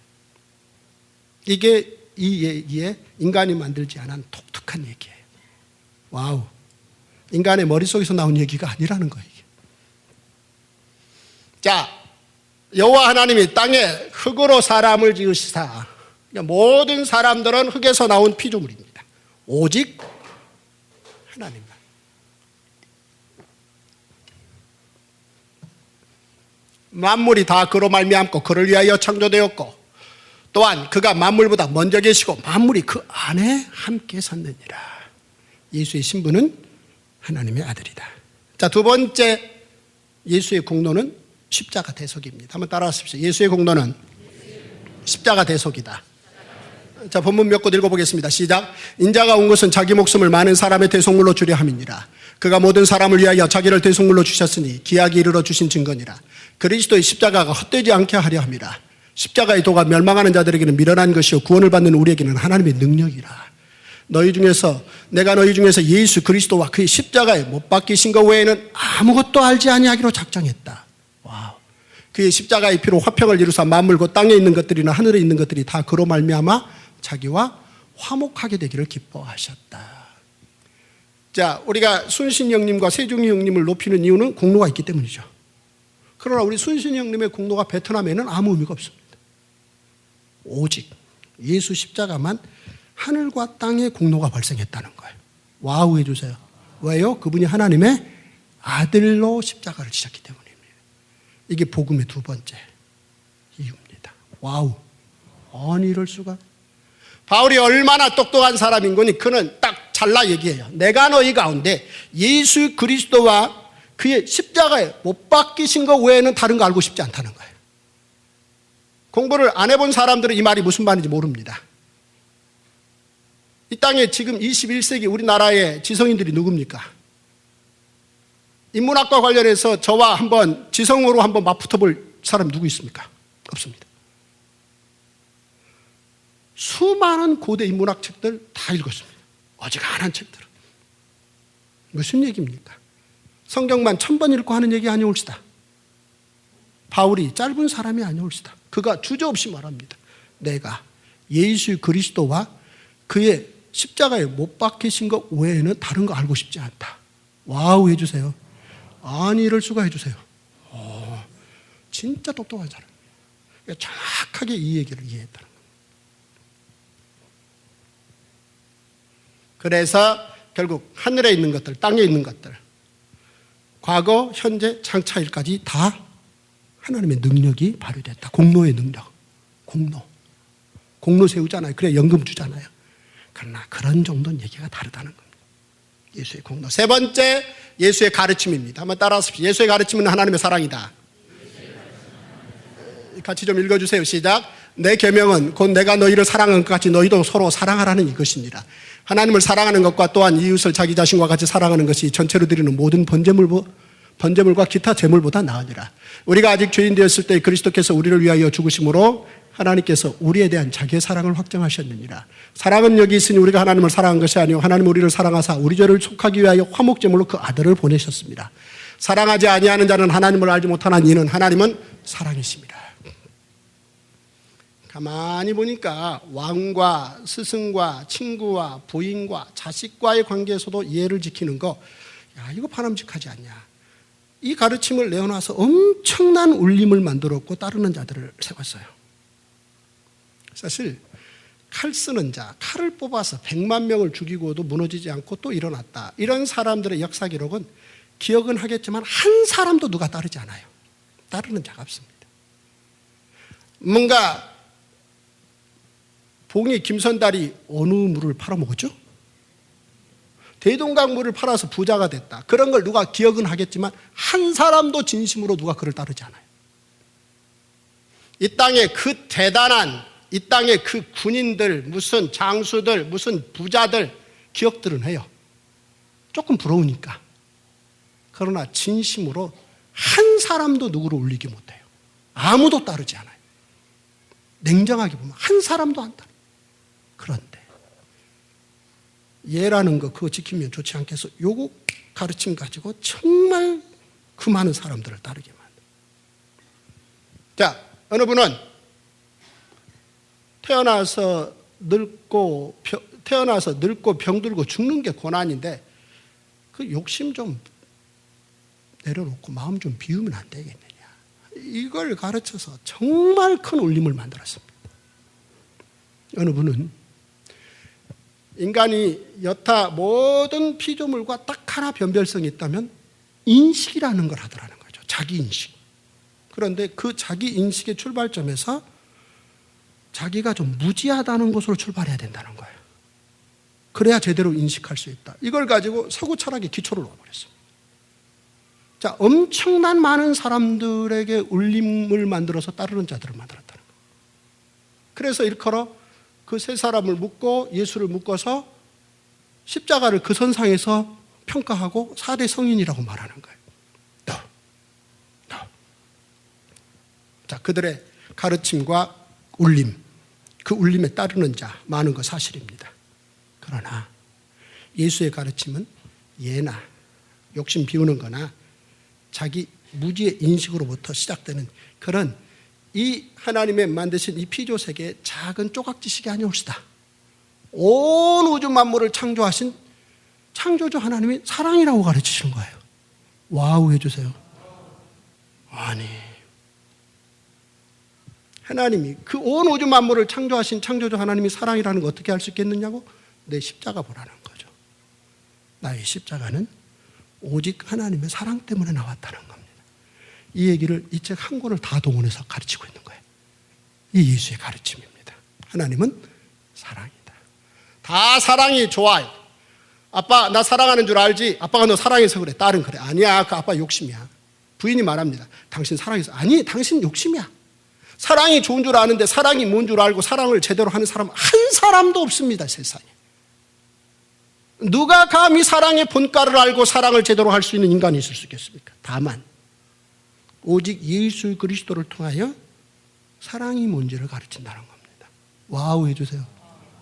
이게 이 얘기에 인간이 만들지 않은 독특한 얘기예요. 와우. 인간의 머릿속에서 나온 얘기가 아니라는 거예요. 자, 여호와 하나님이 땅에 흙으로 사람을 지으시사 모든 사람들은 흙에서 나온 피조물입니다. 오직 하나님만. 만물이 다 그로 말미암고 그를 위하여 창조되었고 또한 그가 만물보다 먼저 계시고 만물이 그 안에 함께 섰느니라. 예수의 신분은 하나님의 아들이다. 자, 두 번째 예수의 공로는 십자가 대속입니다. 한번 따라하십시오. 예수의 공로는 십자가 대속이다. 자, 본문 몇 곳 읽어보겠습니다. 시작. 인자가 온 것은 자기 목숨을 많은 사람의 대속물로 주려 함이니라. 그가 모든 사람을 위하여 자기를 대속물로 주셨으니 기약이 이르러 주신 증거니라. 그리스도의 십자가가 헛되지 않게 하려 함이라. 십자가의 도가 멸망하는 자들에게는 미련한 것이요 구원을 받는 우리에게는 하나님의 능력이라. 내가 너희 중에서 예수 그리스도와 그의 십자가에 못 박히신 것 외에는 아무것도 알지 아니하기로 작정했다. 와우. 그의 십자가의 피로 화평을 이루사 만물 곧 땅에 있는 것들이나 하늘에 있는 것들이 다 그로 말미암아 자기와 화목하게 되기를 기뻐하셨다. 자, 우리가 순신 형님과 세종이 형님을 높이는 이유는 공로가 있기 때문이죠. 그러나 우리 순신 형님의 공로가 베트남에는 아무 의미가 없습니다. 오직 예수 십자가만 하늘과 땅의 공로가 발생했다는 거예요. 와우 해주세요. 왜요? 그분이 하나님의 아들로 십자가를 지셨기 때문입니다. 이게 복음의 두 번째 이유입니다. 와우. 아니 이럴 수가. 바울이 얼마나 똑똑한 사람인 거니 그는 딱 잘라 얘기해요. 내가 너희 가운데 예수 그리스도와 그의 십자가에 못 박히신 것 외에는 다른 거 알고 싶지 않다는 거예요. 공부를 안 해본 사람들은 이 말이 무슨 말인지 모릅니다. 이 땅에 지금 21세기 우리나라의 지성인들이 누굽니까? 인문학과 관련해서 저와 한번 지성으로 한번 맞붙어볼 사람 누구 있습니까? 없습니다. 수많은 고대 인문학 책들 다 읽었습니다. 어지간한 책들은. 무슨 얘기입니까? 성경만 1000번 읽고 하는 얘기 아니올시다. 바울이 짧은 사람이 아니올시다. 그가 주저없이 말합니다. 내가 예수 그리스도와 그의 십자가에 못 박히신 것 외에는 다른 거 알고 싶지 않다. 와우 해주세요. 아니 이럴 수가 해주세요. 진짜 똑똑한 사람이에요. 정확하게 이 얘기를 이해했다는 거예요. 그래서 결국 하늘에 있는 것들, 땅에 있는 것들, 과거, 현재, 장차일까지 다 하나님의 능력이 발휘됐다. 공로의 능력. 공로 세우잖아요. 그래 연금 주잖아요. 그러나 그런 정도는 얘기가 다르다는 겁니다. 예수의 공로. 세 번째 예수의 가르침입니다. 한번 따라하십시오. 예수의 가르침은 하나님의 사랑이다. 같이 좀 읽어주세요. 시작. 내 계명은 곧 내가 너희를 사랑한 것 같이 너희도 서로 사랑하라는 이것입니다. 하나님을 사랑하는 것과 또한 이웃을 자기 자신과 같이 사랑하는 것이 전체로 드리는 모든 번제물과 기타 제물보다 나으니라. 우리가 아직 죄인 되었을 때 그리스도께서 우리를 위하여 죽으심으로 하나님께서 우리에 대한 자기의 사랑을 확정하셨느니라. 사랑은 여기 있으니 우리가 하나님을 사랑한 것이 아니요 하나님 우리를 사랑하사 우리 죄를 속하기 위하여 화목제물로 그 아들을 보내셨습니다. 사랑하지 아니하는 자는 하나님을 알지 못하나 이는 하나님은 사랑이십니다. 가만히 보니까 왕과 스승과 친구와 부인과 자식과의 관계에서도 예를 지키는 거, 야 이거 바람직하지 않냐. 이 가르침을 내어놔서 엄청난 울림을 만들었고 따르는 자들을 세웠어요. 사실 칼 쓰는 자, 칼을 뽑아서 100만 명을 죽이고도 무너지지 않고 또 일어났다. 이런 사람들의 역사 기록은 기억은 하겠지만 한 사람도 누가 따르지 않아요. 따르는 자가 없습니다. 뭔가 봉이 김선달이 어느 물을 팔아먹었죠? 대동강물을 팔아서 부자가 됐다. 그런 걸 누가 기억은 하겠지만 한 사람도 진심으로 누가 그를 따르지 않아요. 이 땅에 그 대단한 이 땅에 그 군인들, 무슨 장수들, 무슨 부자들 기억들은 해요. 조금 부러우니까. 그러나 진심으로 한 사람도 누구를 울리지 못해요. 아무도 따르지 않아요. 냉정하게 보면 한 사람도 안 따라요. 그런데 예라는 거 그거 지키면 좋지 않겠어? 요거 가르침 가지고 정말 그 많은 사람들을 따르게 만들어요. 자, 어느 분은 태어나서 늙고 병들고 죽는 게 고난인데 그 욕심 좀 내려놓고 마음 좀 비우면 안 되겠느냐. 이걸 가르쳐서 정말 큰 울림을 만들었습니다. 어느 분은 인간이 여타 모든 피조물과 딱 하나 변별성이 있다면 인식이라는 걸 하더라는 거죠. 자기 인식. 그런데 그 자기 인식의 출발점에서 자기가 좀 무지하다는 것으로 출발해야 된다는 거예요. 그래야 제대로 인식할 수 있다. 이걸 가지고 서구 철학의 기초를 놓아버렸습니다. 자, 엄청난 많은 사람들에게 울림을 만들어서 따르는 자들을 만들었다는 거예요. 그래서 일컬어 그 세 사람을 묶고 예수를 묶어서 십자가를 그 선상에서 평가하고 4대 성인이라고 말하는 거예요. 자, 그들의 가르침과 울림, 그 울림에 따르는 자 많은 거 사실입니다. 그러나 예수의 가르침은 예나 욕심 비우는 거나 자기 무지의 인식으로부터 시작되는 그런 이 하나님의 만드신 이 피조 세계의 작은 조각지식이 아니올시다. 온 우주 만물을 창조하신 창조주 하나님이 사랑이라고 가르치시는 거예요. 와우 해주세요. 아니, 하나님이 그 온 우주 만물을 창조하신 창조주 하나님이 사랑이라는 거 어떻게 알 수 있겠느냐고? 내 십자가 보라는 거죠. 나의 십자가는 오직 하나님의 사랑 때문에 나왔다는 겁니다. 이 얘기를 이 책 한 권을 다 동원해서 가르치고 있는 거예요. 이 예수의 가르침입니다. 하나님은 사랑이다. 다 사랑이 좋아요. 아빠 나 사랑하는 줄 알지? 아빠가 너 사랑해서 그래. 딸은 그래. 아니야, 그 아빠 욕심이야. 부인이 말합니다. 당신 사랑해서. 아니, 당신 욕심이야. 사랑이 좋은 줄 아는데 사랑이 뭔 줄 알고 사랑을 제대로 하는 사람 한 사람도 없습니다, 세상에. 누가 감히 사랑의 본가를 알고 사랑을 제대로 할 수 있는 인간이 있을 수 있겠습니까? 다만 오직 예수 그리스도를 통하여 사랑이 뭔지를 가르친다는 겁니다. 와우 해주세요.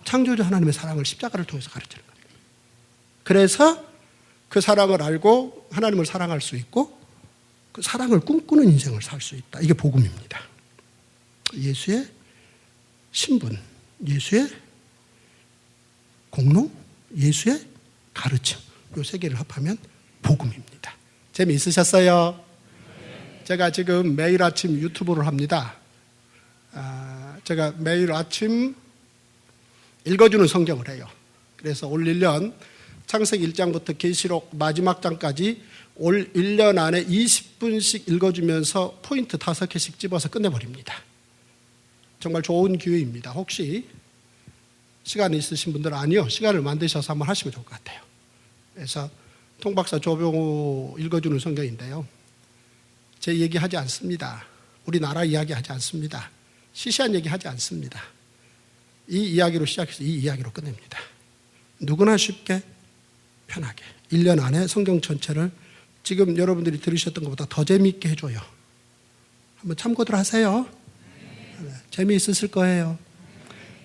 창조주 하나님의 사랑을 십자가를 통해서 가르치는 겁니다. 그래서 그 사랑을 알고 하나님을 사랑할 수 있고 그 사랑을 꿈꾸는 인생을 살 수 있다. 이게 복음입니다. 예수의 신분, 예수의 공로, 예수의 가르침, 이 세 개를 합하면 복음입니다. 재미있으셨어요? 제가 지금 매일 아침 유튜브를 합니다. 제가 매일 아침 읽어주는 성경을 해요. 그래서 올 1년 창세기 1장부터 계시록 마지막 장까지 올 1년 안에 20분씩 읽어주면서 포인트 5개씩 집어서 끝내버립니다. 정말 좋은 기회입니다. 혹시 시간이 있으신 분들은 아니요, 시간을 만드셔서 한번 하시면 좋을 것 같아요. 그래서 통박사 조병호 읽어주는 성경인데요, 제 얘기하지 않습니다. 우리나라 이야기하지 않습니다. 시시한 얘기하지 않습니다. 이 이야기로 시작해서 이 이야기로 끝냅니다. 누구나 쉽게 편하게 1년 안에 성경 전체를 지금 여러분들이 들으셨던 것보다 더 재미있게 해줘요. 한번 참고들 하세요. 재미있으실 거예요.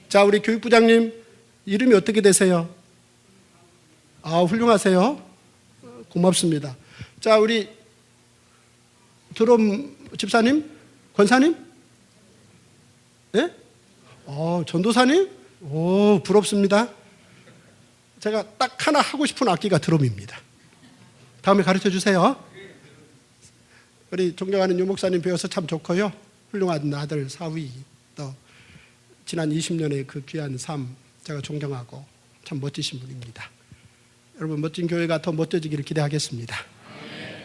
자, 우리 교육부장님 이름이 어떻게 되세요? 훌륭하세요. 고맙습니다. 자, 우리 드럼 집사님, 권사님, 예? 전도사님, 부럽습니다. 제가 딱 하나 하고 싶은 악기가 드럼입니다. 다음에 가르쳐 주세요. 우리 존경하는 유 목사님 배워서 참 좋고요. 훌륭한 아들 사위, 또 지난 20년의 그 귀한 삶 제가 존경하고 참 멋지신 분입니다. 여러분 멋진 교회가 더 멋져지기를 기대하겠습니다.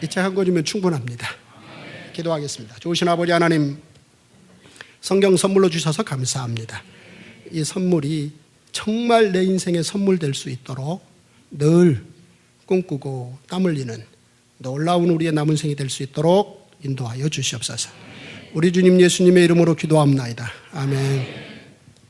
이 책 한 권이면 충분합니다. 기도하겠습니다. 좋으신 아버지 하나님, 성경 선물로 주셔서 감사합니다. 이 선물이 정말 내 인생의 선물 될 수 있도록 늘 꿈꾸고 땀 흘리는 놀라운 우리의 남은 생이 될 수 있도록 인도하여 주시옵소서. 우리 주님 예수님의 이름으로 기도합나이다. 아멘.